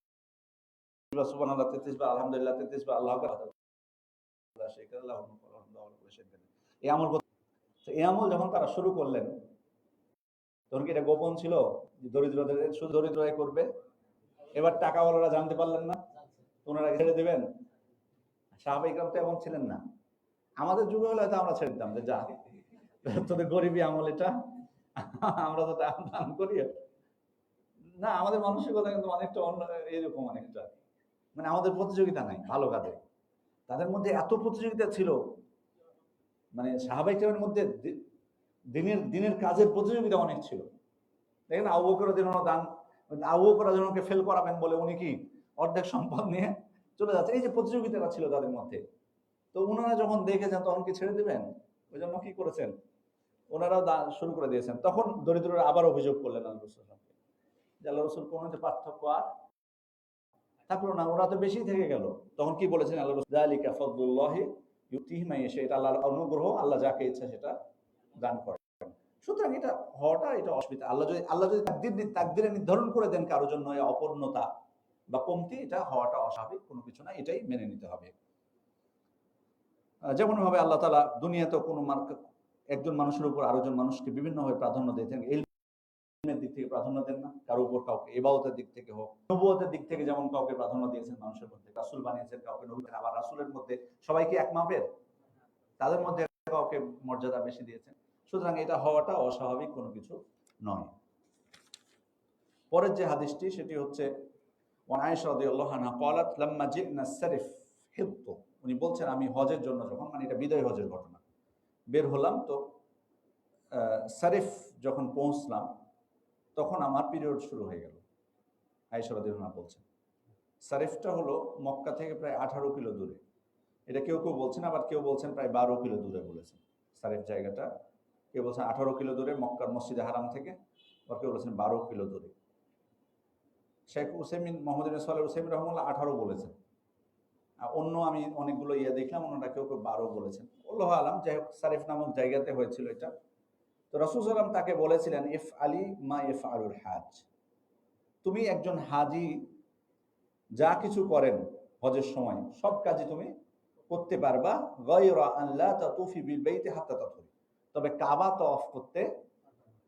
বার সুবহানাল্লাহ, 33 বার আলহামদুলিল্লাহ, 33 বার আল্লাহু আকবার, এই আমল করতে। এই আমল যখন তারা শুরু করলেন, তখন কি এটা গোপন ছিল যে দরিদ্রদের শুধু দরিদ্ররাই করবে? এবার টাকাওয়ালারা জানতে পারলেন না, ওনারা ছেড়ে দেবেন? সাহাবায়ে কিরাম তো এমন ছিলেন না। আমাদের যুগে হলে হয়তো আমরা ছেড়ে দিতাম যে যা, তোদের গরিবী আমল এটা, আমরা তো দান করি না। আমাদের মানসিকতা কিন্তু অনেকটা অন্য, এরকম অনেকটা, মানে আমাদের প্রতিযোগিতা নাই ভালো কাজে। তাদের মধ্যে এত প্রতিযোগিতা ছিল, মানে সাহাবায়ে কিরামের মধ্যে দিনের কাজের প্রতিযোগিতা অনেক ছিল। দেখেন আবু বকর রাদিয়াল্লাহু আনহু দান, আবু বকর রাদিয়াল্লাহু আনহুকে ফেল করাবেন বলে উনি কি অর্ধেক সম্পদ নিয়ে চলে যাচ্ছে। এই যে প্রতিযোগিতাটা ছিল তাদের মধ্যে, তো ওনারা যখন দেখেছেন তখন কি ছেড়ে দিবেন? ওই জন্য কি করেছেন, ওনারাও দান শুরু করে দিয়েছেন। তখন দরিদ্ররা আবার অভিযোগ করলেন আল্লাহ রাসূলকে, যে আল্লাহ রাসূল কোন পার্থক্য আর থাকলো না, ওরা তো বেশি থেকে গেল। তখন কি বলেছেন আল্লাহ রাসূল, যালিকা ফাদলুল্লাহি ইউতিহি মান ইয়াশা, এটা আল্লাহর অনুগ্রহ, আল্লাহ যাকে ইচ্ছা সেটা দান করেন। সুতরাং এটা হওয়াটা এটা অসুবিধা। আল্লাহ যদি তাকদীরে নির্ধারণ করে দেন কারোর জন্য অপূর্ণতা বা কমতি, এটা হওয়াটা অস্বাভাবিক কোনো কিছু না, এটাই মেনে নিতে হবে। যেমন ভাবে আল্লাহ তাআলা দুনিয়াতে কোনো একজন মানুষের উপর আরেকজন মানুষকে বিভিন্নভাবে প্রাধান্য দিয়েছেন। ইলমের দিক থেকে প্রাধান্য দেন না কারোর উপর কাউকে, ইবাদতের দিক থেকে হোক, নবুয়তের দিক থেকে যেমন কাউকে প্রাধান্য দিয়েছেন মানুষের মধ্যে, রাসূল বানিয়েছেন কাউকে নবী, আবার রাসূলের মধ্যে সবাইকে এক মাপের, তাদের মধ্যে কাউকে মর্যাদা বেশি দিয়েছেন। সুতরাং এটা হওয়াটা অস্বাভাবিক কোনো কিছু নয়। পরের যে হাদিসটি সেটি হচ্ছে ওয়ান আয়েশা রাদিয়াল্লাহু আনহা ক্বালাত লাম্মা জি'না সারিফ হিত্তু, উনি বলছেন আমি হজের জন্য যখন, মানে এটা বিদায় হজের ঘটনা, বের হলাম, তো সারিফ যখন পৌঁছলাম তখন আমার পিরিয়ড শুরু হয়ে গেল। আয়েশা রাদিয়াল্লাহু আনহা বলছেন, সারিফটা হলো মক্কা থেকে প্রায় 18 কিলো দূরে। এটা কেউ কেউ বলছেন, আবার কেউ বলছেন প্রায় 12 কিলো দূরে বলেছেন সারিফ জায়গাটা। কেউ বলছেন 18 কিলো দূরে মক্কার মসজিদে হারাম থেকে, আবার কেউ বলছেন 12 কিলো দূরে। শেখ উসাইমিন, মোহাম্মদ ইবনে সালেহ উসাইমিন রাহমাহুল্লাহ 18 বলেছেন। অন্য আমি অনেকগুলো দেখলাম, ওনারা কেউ কেউ 12 বলেছেন, আল্লাহু আলাম। যাই হোক, সারিফ নামক জায়গাতে হয়েছিল এটা। তো রাসূল সাল্লাল্লাহু আলাইহি ওয়াসাল্লাম তাকে বলেছিলেন, ইফ আলী মা ইফআলুল হাজ, তুমি একজন হাজি যা কিছু করেন হজের সময় সব কাজই তুমি করতে পারবা, গায়রা আন লা তাতুফি বিল বাইতি হাত্তা তাতুফি, তবে কাবা তওয়াফ করতে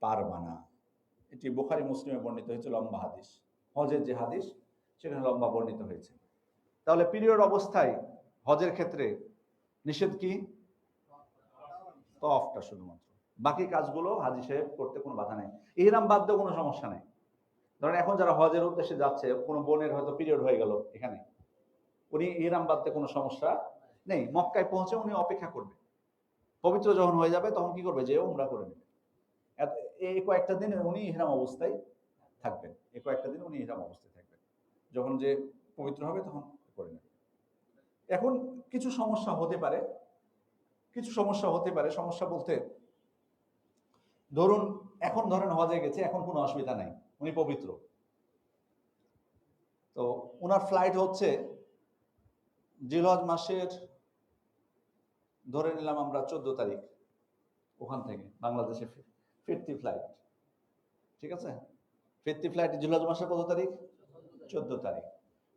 পারবা না। এটি বুখারী মুসলিমে বর্ণিত হয়েছে, লম্বা হাদিস, হজের যে হাদিস সেখানে লম্বা বর্ণিত হয়েছে। তাহলে পিরিয়ড অবস্থায় হজের ক্ষেত্রে নিষেধ কি? তওয়াফটা শুধুমাত্র, বাকি কাজগুলো হাজী সাহেব করতে কোনো বাধা নেই। ইহরাম বাদ দিয়ে কোনো সমস্যা নেই। ধরেন এখন যারা হজের উদ্দেশ্যে যাচ্ছে, কোনো বোনের হয়তো পিরিয়ড হয়ে গেল এখানে, উনি ইহরাম বাদ দিয়ে কোনো সমস্যা নেই, মক্কায় পৌঁছে উনি অপেক্ষা করবে, পবিত্র যখন হয়ে যাবে তখন কি করবে, যে উমরা করে নেবে। এই কয়েকটা দিন উনি ইহরাম অবস্থায় থাকবেন, এই কয়েকটা দিন উনি ইহরাম অবস্থায় থাকবেন, যখন যে পবিত্র হবে তখন করে নেবে। এখন কিছু সমস্যা হতে পারে, সমস্যা বলতে ধরুন এখন ধরেন হজে গেছে, এখন কোনো অসুবিধা নাই, উনি পবিত্র, তো ওনার ফ্লাইট হচ্ছে জিলহজ মাসের, ধরে নিলাম আমরা 14 তারিখ, ওখান থেকে বাংলাদেশে ফিরতি ফ্লাইট, ঠিক আছে, ফিরতি ফ্লাইট জিলহজ মাসের কত তারিখ? 14 তারিখ।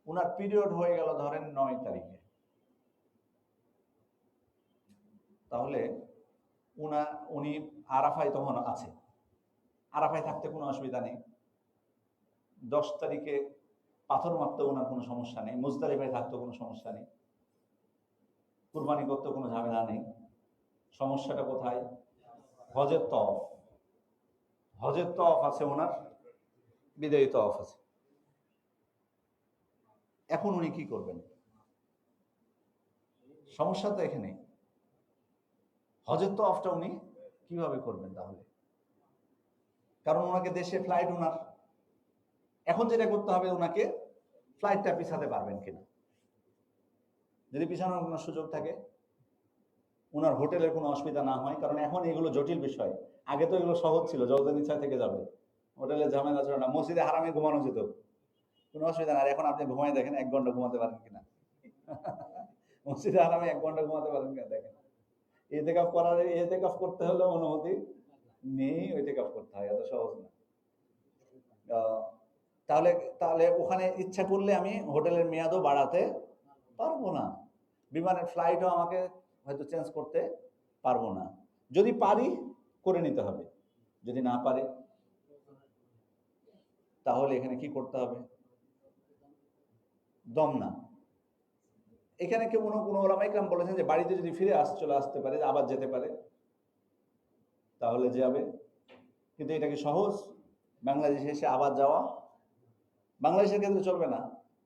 ওনার পিরিয়ড হয়ে গেল ধরেন 9 তারিখে, তাহলে উনি আরাফায় তখন আছে, আরাফায় থাকতে কোনো অসুবিধা নেই। 10 তারিখে পাথর মারতে ওনার কোনো সমস্যা নেই, মুজদালিফায় থাকতে কোনো সমস্যা নেই, কুরবানি করতে কোনো ঝামেলা নেই। সমস্যাটা কোথায়? হজের তওয়াফ, হজের তওয়াফ আছে ওনার, বিদায়ী তওয়াফ আছে। এখন উনি কি করবেন? সমস্যা তো এখানে, হজের তওয়াফটা উনি কিভাবে করবেন তাহলে? কারণ ওনাকে দেশে ফ্লাইট ওনার, এখন যেটা করতে হবে ওনাকে ফ্লাইটটা পিছাতে পারবেন কিনা, যদি পিছানোর কোনো সুযোগ থাকে ওনার হোটেলের কোনো অসুবিধা না হয়, কারণ এখন এগুলো জটিল বিষয়। আগে তো এগুলো সহজ ছিল, যতদিন ইচ্ছা থেকে যাবে, হোটেলে ঝামেলা ছিল না, মসজিদে হারামে ঘুমানো যেত, কোনো অসুবিধা না। আর এখন আপনি ঘুমাই দেখেন 1 ঘন্টা ঘুমাতে পারেন কিনা, মসজিদে হারামে 1 ঘন্টা ঘুমাতে পারেন কিনা দেখেন। ইতিকাফ করার, ইতিকাফ করতে হলে অনুমতি নেই, ইতিকাফ করতে হয়, এত সহজ না। তাহলে তাহলে ওখানে ইচ্ছা করলে আমি হোটেলের মেয়াদও বাড়াতে পারবো না, বিমানের ফ্লাইটও আমাকে হয়তো চেঞ্জ করতে পারবো না। যদি পারি করে নিতে হবে, যদি না পারি তাহলে এখানে কি করতে হবে? দম না। এখানে কেউ কোনো ওলামা ইকরাম বলেছেন যে বাড়িতে যদি ফিরে চলে আসতে পারে, আবার যেতে পারে, তাহলে যাবে। কিন্তু এটা কি সহজ? বাংলাদেশে এসে আবার যাওয়া বাংলাদেশের ক্ষেত্রে চলবে না,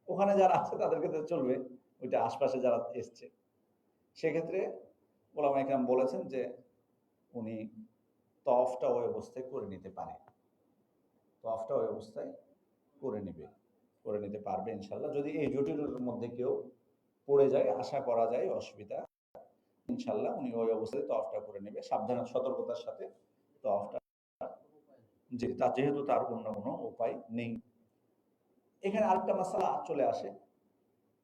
ওখানে যারা আছে তাদের ক্ষেত্রে চলবে, ওইটা আশপাশে যারা এসছে। সেক্ষেত্রে ওলামা ইকরাম বলেছেন যে উনি তওয়াফটা ওই অবস্থায় করে নিতে পারে, তওয়াফটা ওই অবস্থায় করে নিতে পারবে ইনশাল্লাহ। যদি এই জটিলতার মধ্যে কেউ পড়ে যায়, আশা করা যায় অসুবিধা, ইনশাল্লাহ উনি ওই অবস্থায় তওয়াফটা করে নেবে, সাবধান সতর্কতার সাথে তওয়াফটা, যেহেতু তার অন্য কোনো উপায় নেই। এখানে আরেকটা মাসালা চলে আসে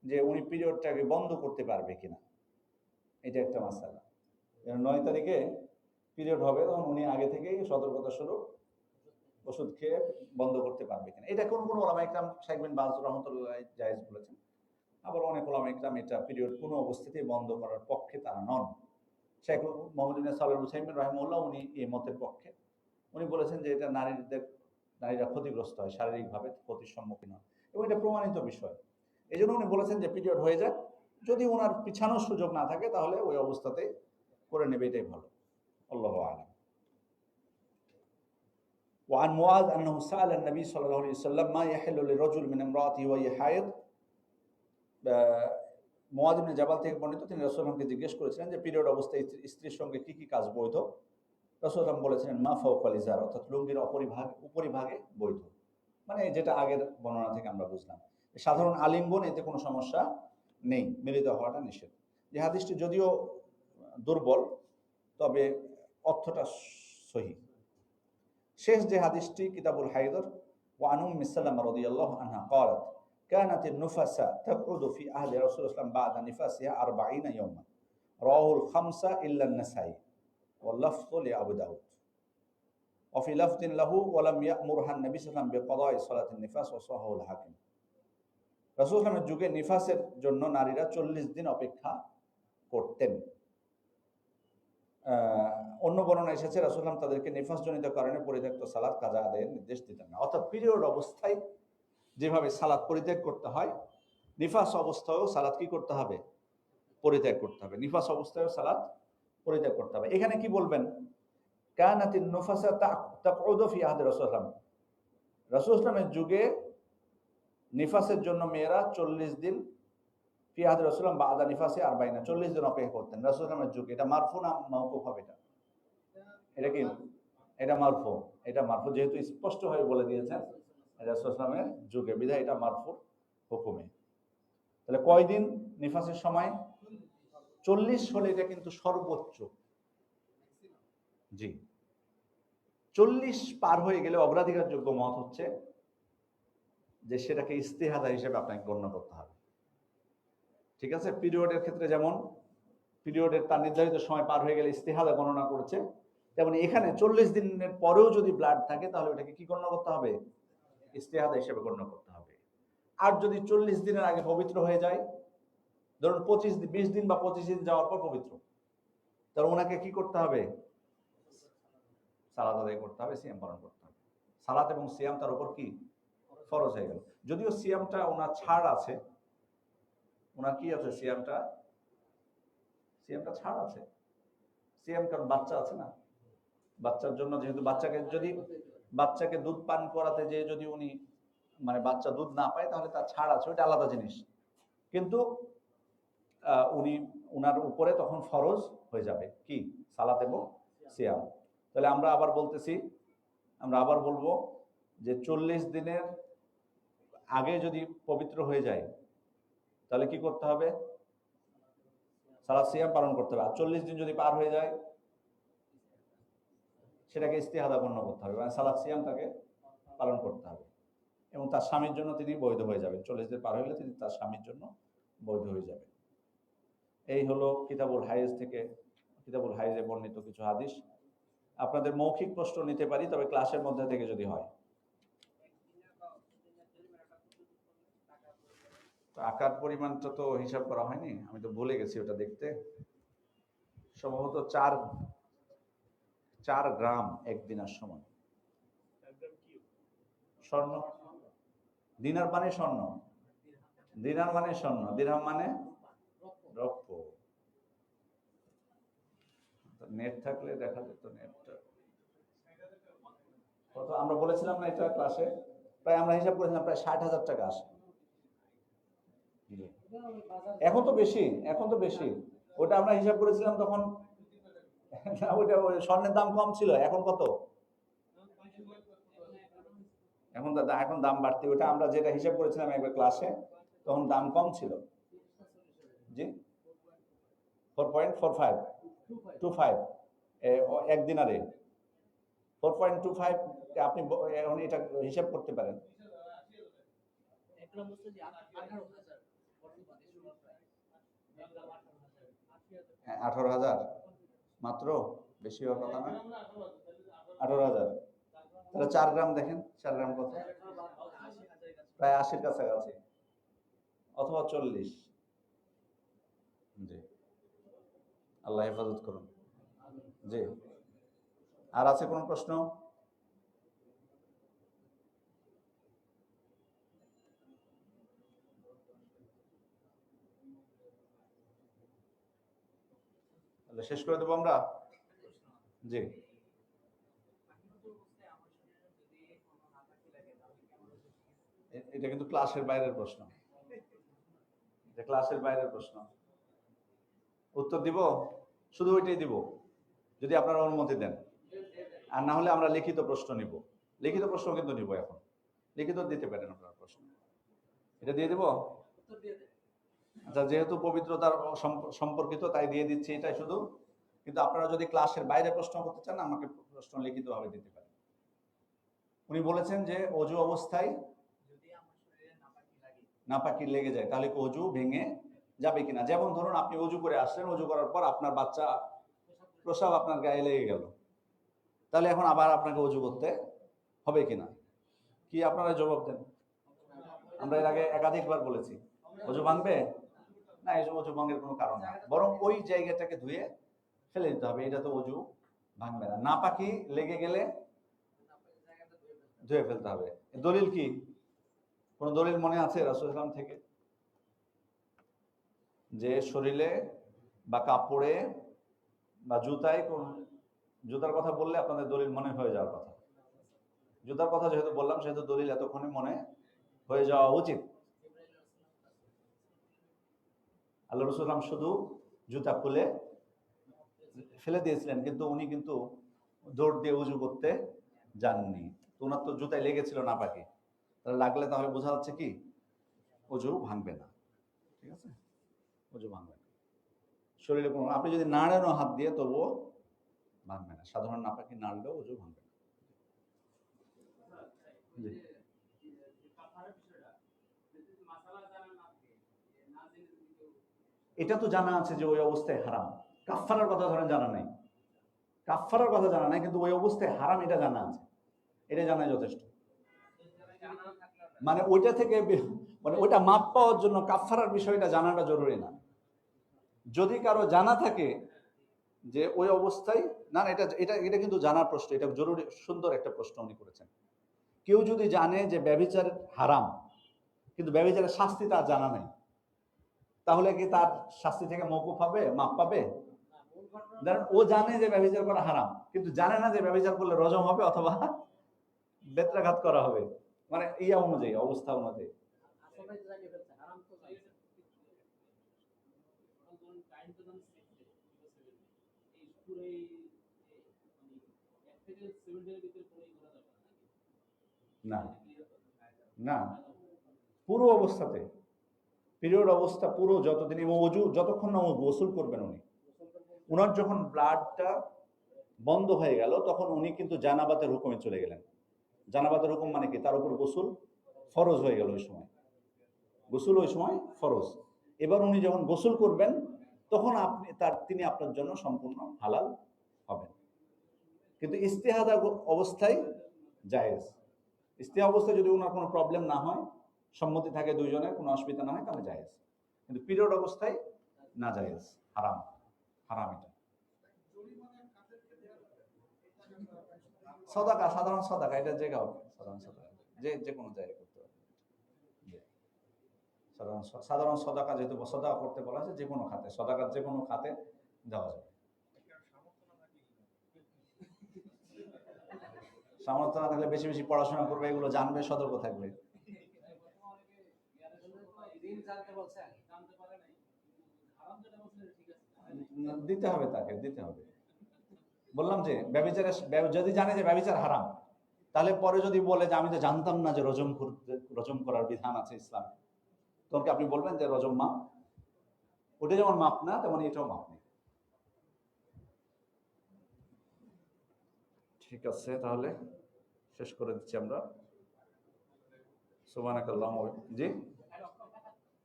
যে উনি পিরিয়ডটাকে বন্ধ করতে পারবে কিনা, এটা একটা মাসালা। 9 তারিখে পিরিয়ড হবে, তখন উনি আগে থেকেই সতর্কতা স্বরূপ ওষুধ খেয়ে বন্ধ করতে পারবে কিনা। এটা কোনো ওলামা ইকরাম, শেখ বিন বাজ রহমতুল্লাহ জায়েজ বলেছেন, আবার অনেক ওলামা ইকরাম এটা পিরিয়ড কোনো অবস্থাতেই বন্ধ করার পক্ষে তারা নন। শেখ মোহাম্মদ ইবনে সালেহ আল উসাইমিন রাহিমাহুল্লাহ উনি এই মতের পক্ষে। উনি বলেছেন যে এটা নারীরা ক্ষতিগ্রস্ত হয়, শারীরিকভাবে ক্ষতির সম্মুখীন হয়, এবং এটা প্রমাণিত বিষয়। এই জন্য উনি বলেছেন যে পিরিয়ড হয়ে যায়, যদি ওনার পিছানোর সুযোগ না থাকে তাহলে ওই অবস্থাতে করে নেবে, এটাই ভালো। আল্লাহু আ'লাম। وعن معاذ أنه سأل النبي صلى الله عليه وسلم ما يحل لرجل من امرأته وهي حائض। মুআয ইবনে জাবাল থেকে বর্ণিত, তিনি রাসূলুল্লাহকে জিজ্ঞেস করেছিলেন যে পিরিয়ড অবস্থায় স্ত্রীর সঙ্গে কি কি কাজ বৈধ। রাসূলুল্লাহ বলেছিলেন মা ফাওকাল ইজার, অর্থাৎ লুঙ্গির উপরিভাগে বৈধ, মানে যেটা আগের বর্ণনা থেকে আমরা বুঝলাম। সাধারণ আলিঙ্গন, এতে কোনো সমস্যা নেই, মিলিত হওয়াটা নিষেধ। যে হাদিসটি যদিও দুর্বল, তবে অর্থটা সহিহ। শেষ যে হাদিসটি কিতাবুল হাইদর, ওয়া আন উম্মি সালামা রাদিয়াল্লাহু আনহা ক্বালাত কানাত আন-নুফাসা তাকউদু ফি আহলি রাসূলুল্লাহ সাল্লাল্লাহু আলাইহি ওয়াসাল্লাম বা'দা নিফাসিহা 40 ইয়াওমান, রাওয়াহুল খামসা ইল্লা আন-নাসাই ওয়া লাফযু লি আবু দাউদ ওয়া ফি লাফযিন লাহু ওয়া লাম ইয়া'মুরহা আন-নবী সাল্লাল্লাহু আলাইহি ওয়াসাল্লাম বিকদাই সালাতিন নিফাস ওয়া সাহাহুল হাকিম। রাসূলুল্লাহর যুগে নিফাসের জন্য নারীরা 40 দিন অপেক্ষা করতেন। অন্য বর্ণনা এসেছে রাসূলুল্লাহ তাদেরকে নিফাসজনিত কারণে পরিত্যক্ত সালাত কাজা আদায়ের নির্দেশ দিতেন না। অর্থাৎ পিরিয়ড অবস্থায় যেভাবে সালাত পরিত্যাগ করতে হয়, নিফাস অবস্থায়ও সালাত কি করতে হবে? পরিত্যাগ করতে হবে। নিফাস অবস্থায়ও সালাত পরিত্যাগ করতে হবে। এখানে কি বলবেন? কানাতিন নুফাসা তাকউদু ফি আহদি রাসূলুল্লাহ, রাসূলুল্লাহের যুগে নিফাসের জন্য মেয়েরা 40 দিন, ফি আহদি রাসূলুল্লাহ বা'দা নিফাসি 40, 40 দিন অপেক্ষা করতেন রাসূলুল্লাহের যুগে। এটা মারফু না মাওকুফ হবে? এটা কি? এটা মারফু। এটা মারফু, যেহেতু স্পষ্ট হয়ে বলে দিয়েছেন রাসূলুল্লাহের যুগে, বিধায় এটা মারফুর হুকুমে। তাহলে কয়দিন নিফাসের সময়? 40 হলে এটা কিন্তু সর্বোচ্চ। জি, 40 পার হয়ে গেলে অগ্রাধিকারযোগ্য মত হচ্ছে যে সেটাকে ইস্তিহাদা হিসেবে আপনাকে গণ্য করতে হবে। ঠিক আছে? পিরিয়ডের ক্ষেত্রে যেমন পিরিয়ডের তার নির্ধারিত সময় পার হয়ে গেলে ইস্তিহাদা গণনা করছে, তেমন এখানে 40 দিনের পরেও যদি ব্লাড থাকে তাহলে ওটাকে কি গণ্য করতে হবে? ইস্তিহাদা হিসেবে গণ্য করতে হবে। আর যদি 40 দিনের আগে পবিত্র হয়ে যায়, ধরুন 20 দিন বা 25 দিন যাওয়ার পর পবিত্র, তাহলে ওনাকে কি করতে হবে? সালাত আদায় করতে হবে, সিয়াম পালন করতে হবে। সালাত এবং সিয়াম তার উপর কি ফরজ হয়ে গেল। যদিও সিয়ামটা ওনার ছাড় আছে, ওনার কি আছে? সিয়ামটা ছাড় আছে। সিয়াম কারণ বাচ্চা আছে না, বাচ্চার জন্য, যেহেতু বাচ্চাকে দুধ পান করাতে যে যদি উনি মানে বাচ্চা দুধ না পায় তাহলে তার ছাড় আছে, ওইটা আলাদা জিনিস। কিন্তু উনার উপরে তখন ফরজ হয়ে যাবে কি? সালাত এবং সিয়াম। তাহলে আমরা আবার বলবো যে 40 দিনের আগে যদি পবিত্র হয়ে যায় তাহলে কি করতে হবে? সালাত সিয়াম পালন করতে হবে। আর 40 দিন যদি পার হয়ে যায় সেটাকে ইস্তিহাদা গণ্য করতে হবে, মানে সালাত সিয়াম তাকে পালন করতে হবে এবং তার স্বামীর জন্য তিনি বৈধ হয়ে যাবেন। 40 দিন পার হলে তিনি তার স্বামীর জন্য বৈধ হয়ে যাবেন। এই হলো কিতাবুল হাইজ থেকে, কিতাবুল হাইজে বর্ণিত কিছু হাদিস। আপনাদের মৌখিক প্রশ্ন নিতে পারি, তবে ক্লাসের মধ্যে থেকে যদি হয়। টাকার পরিমাণটা তো হিসাব করা হয়নি, আমি তো ভুলে গেছি ওটা দেখতে। সম্ভবত 4 গ্রাম এক দিনার সময়। স্বর্ণ, দিনার মানে স্বর্ণ, দিনার মানে স্বর্ণ, দিরহাম মানে রৌপ্য। নেট থাকলে দেখা যেত নেটটা কত আমরা বলেছিলাম না এটা ক্লাসে, প্রায় আমরা হিসাব করেছিলাম প্রায় 60,000 টাকা আসে। এখন তো বেশি, এখন তো বেশি। ওটা আমরা হিসাব করেছিলাম তখন ওটা স্বর্ণের দাম কম ছিল, এখন কত? এখন এখন দাম বাড়তি। ওটা আমরা যেটা হিসাব করেছিলাম একবার ক্লাসে, তখন দাম কম ছিল। জি 4.4525 এক দিনারে 4.25। আপনি এখন এটা হিসাব করতে পারেন। 18,000 মাত্র, বেশি হওয়ার কথা না। 18,000, তাহলে 4 গ্রাম দেখেন, 4 গ্রাম কত? প্রায় 80-র কাছাকাছি, অথবা 40। জি, আল্লাহ হেফাজত করুন। জি, আর আছে কোন প্রশ্ন? শেষ করে দেবো আমরা। জি, এটা কিন্তু ক্লাসের বাইরের প্রশ্ন, এটা ক্লাসের বাইরের প্রশ্ন। উত্তর দিব, শুধু ওইটাই দিব যদি আপনারা অনুমতি দেন, আর না হলে আমরা লিখিত প্রশ্ন নিব। লিখিত প্রশ্ন কিন্তু নিব, এখন লিখিত দিতে পারেন আপনারা প্রশ্ন, এটা দিয়ে দেব। আচ্ছা, যেহেতু পবিত্রতার সম্পর্কিত তাই দিয়ে দিচ্ছি এটাই শুধু, কিন্তু আপনারা যদি ক্লাসের বাইরে প্রশ্ন করতে চান আমাকে প্রশ্ন লিখিতভাবে দিতে পারেন। উনি বলেছেন যে অজু অবস্থায় নাপাকি লেগে যায় তাহলে কি অজু ভেঙে যাবে কিনা। যেমন ধরুন আপনি অজু করে আসলেন, অজু করার পর আপনার বাচ্চা প্রসাব আপনার গায়ে লেগে গেল, তাহলে এখন আবার আপনাকে অজু করতে হবে কিনা, কি আপনারা জবাব দেন? আমরা এর আগে একাধিকবার বলেছি অজু ভাঙবে না, এই অজু ভঙ্গের কোনো কারণ না, বরং ওই জায়গাটাকে ধুয়ে ফেলে দিতে হবে, এটা তো অজু ভাঙবে না। নাপাকি লেগে গেলে ধুয়ে ফেলতে হবে। দলিল কি? কোন দলিল মনে আছে রাসূল সাল্লাল্লাহু আলাইহি ওয়াসাল্লাম থেকে যে শরীরে বা কাপড়ে বা জুতায় কোন, জুতার কথা বললে আপনাদের দলিল মনে হয়ে যাওয়ার কথা, জুতার কথা যেহেতু বললাম সেহেতু দলিল এতক্ষণে মনে হয়ে যাওয়া উচিত। আল্লাহ রাসূল শুধু জুতা খুলে ফেলে দিয়েছিলেন, কিন্তু উনি কিন্তু দৌড় দিয়ে উজু করতে যাননি। ওনার তো জুতায় লেগেছিল নাপাকি, তাহলে লাগলে তাহলে বোঝা যাচ্ছে কি অজু ভাঙবে না। ঠিক আছে, অজু ভাঙবে না। শরীরে কোনো, আপনি যদি নাড়েনও হাত দিয়ে তবুও ভাঙবে না, সাধারণ নাপাকি নাড়লেও অজু ভাঙবে না। এটা তো জানা আছে যে ওই অবস্থায় হারাম। কাফফারার কথা ধরেন জানা নাই, কাফফারার কথা জানা নাই, কিন্তু ওই অবস্থায় হারাম এটা জানা আছে, এটা জানাই যথেষ্ট। মানে ওইটা থেকে মানে ওইটা মাপ পাওয়ার জন্য কাফফারার বিষয়টা জানাটা জরুরি না। যদি কারো জানা থাকে যে ওই অবস্থায়, না এটা এটা এটা কিন্তু জানার প্রশ্ন, এটা জরুরি, সুন্দর একটা প্রশ্ন উনি করেছেন। কেউ যদি জানে যে ব্যভিচার হারাম কিন্তু ব্যভিচারের শাস্তি তার জানা নাই, তাহলে কি তার শাস্তি থেকে মওকুফ হবে, মাপ পাবে? ও জানে যে ব্যভিচার করা হারাম কিন্তু জানে না যে ব্যভিচার করলে রজম হবে অথবা বেত্রাঘাত করা হবে, মানে ইয়া অনুযায়ী, অবস্থা অনুযায়ী। না না, পুরো অবস্থাতে পিরিয়ড অবস্থা পুরো যতদিন, এবং অজু যতক্ষণ না গোসল করবেন উনি, উনার যখন ব্লাডটা বন্ধ হয়ে গেল তখন উনি কিন্তু জানাবাতের হুকুমে চলে গেলেন। জানাবাতের হুকুম মানে কি? তার উপর গোসল ফরজ হয়ে গেল ওই সময়, গোসল ওই সময় ফরজ। এবার উনি যখন গোসল করবেন তখন তিনি আপনার জন্য সম্পূর্ণ হালাল হবেন। কিন্তু ইস্তেহাদা অবস্থায় জায়েজ। ইস্তেহা অবস্থায় যদি ওনার কোনো প্রবলেম না হয়, সম্মতি থাকে দুইজনের, কোনো অসুবিধা না হয়, তাহলে জায়েজ। কিন্তু পিরিয়ড অবস্থায় না জায়েজ, হারাম, হারাম। এটা সদাকা, সাধারণ সদাকা, এটা যে কাউকে সাধারণ সদাকা, যে কোনো জায়গায় করতে পারবে। সাধারণ সদাকা, যেহেতু সদাকা করতে বলা আছে, যে কোনো খাতে, সদাকার যে কোনো খাতে দেওয়া যাবে। সামর্থ্য না থাকলে বেশি বেশি পড়াশোনা করবে, এগুলো জানবে, সতর্ক থাকবে। দিতে হবে, তাকে দিতে হবে। বললাম যে ব্যভিচারের, যদি জানে যে ব্যভিচার হারাম, তাহলে পরে যদি বলে যে আমি তো জানতাম না যে রজম করার বিধান আছে ইসলামে, তখন আপনি বলবেন যে রজম মাপ, ওটা যেমন মাপ না তেমন এটাও মাপ নেই। ঠিক আছে, তাহলে শেষ করে দিচ্ছি আমরা। সুবহানাকাল্লাহ। জি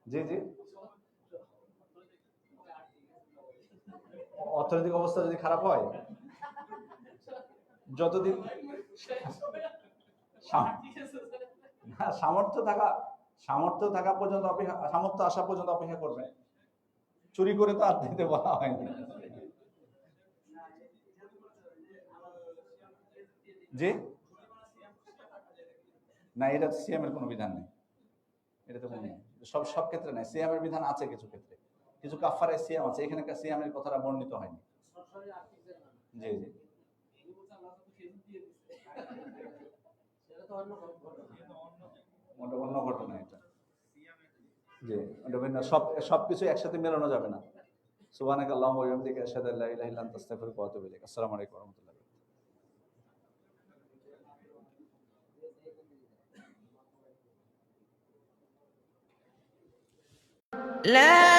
জি জি অর্থনৈতিক অবস্থা যদি খারাপ হয়, যতদিন সামর্থ্য থাকা পর্যন্ত অপেক্ষা, সামর্থ্য আসা পর্যন্ত অপেক্ষা করবে। চুরি করে তো আর দিতে বলা হয়নি। জি না, এটা সিএমের কোনো বিধান নেই, এটা তো কোনো নেই, সব ক্ষেত্রে নেই। সিএমের বিধান আছে কিছু ক্ষেত্রে, কিছু কাফারায় সিএম আছে, এখানে সিএমের কথাটা বর্ণিত হয়নি। জি জি ওটা অন্য ঘটনা এটা। জি, ওটা ভিন্ন, সবকিছু একসাথে মেলানো যাবে না। সুবহানাকাল্লাহুম্মা ওয়া বিহামদিকা আশহাদু আল্লা ইলাহা ইল্লা আনতা আস্তাগফিরুকা ওয়া আতুবু ইলাইক। আসসালামু আলাইকুম ওয়া রাহমাতুল্লাহ। لا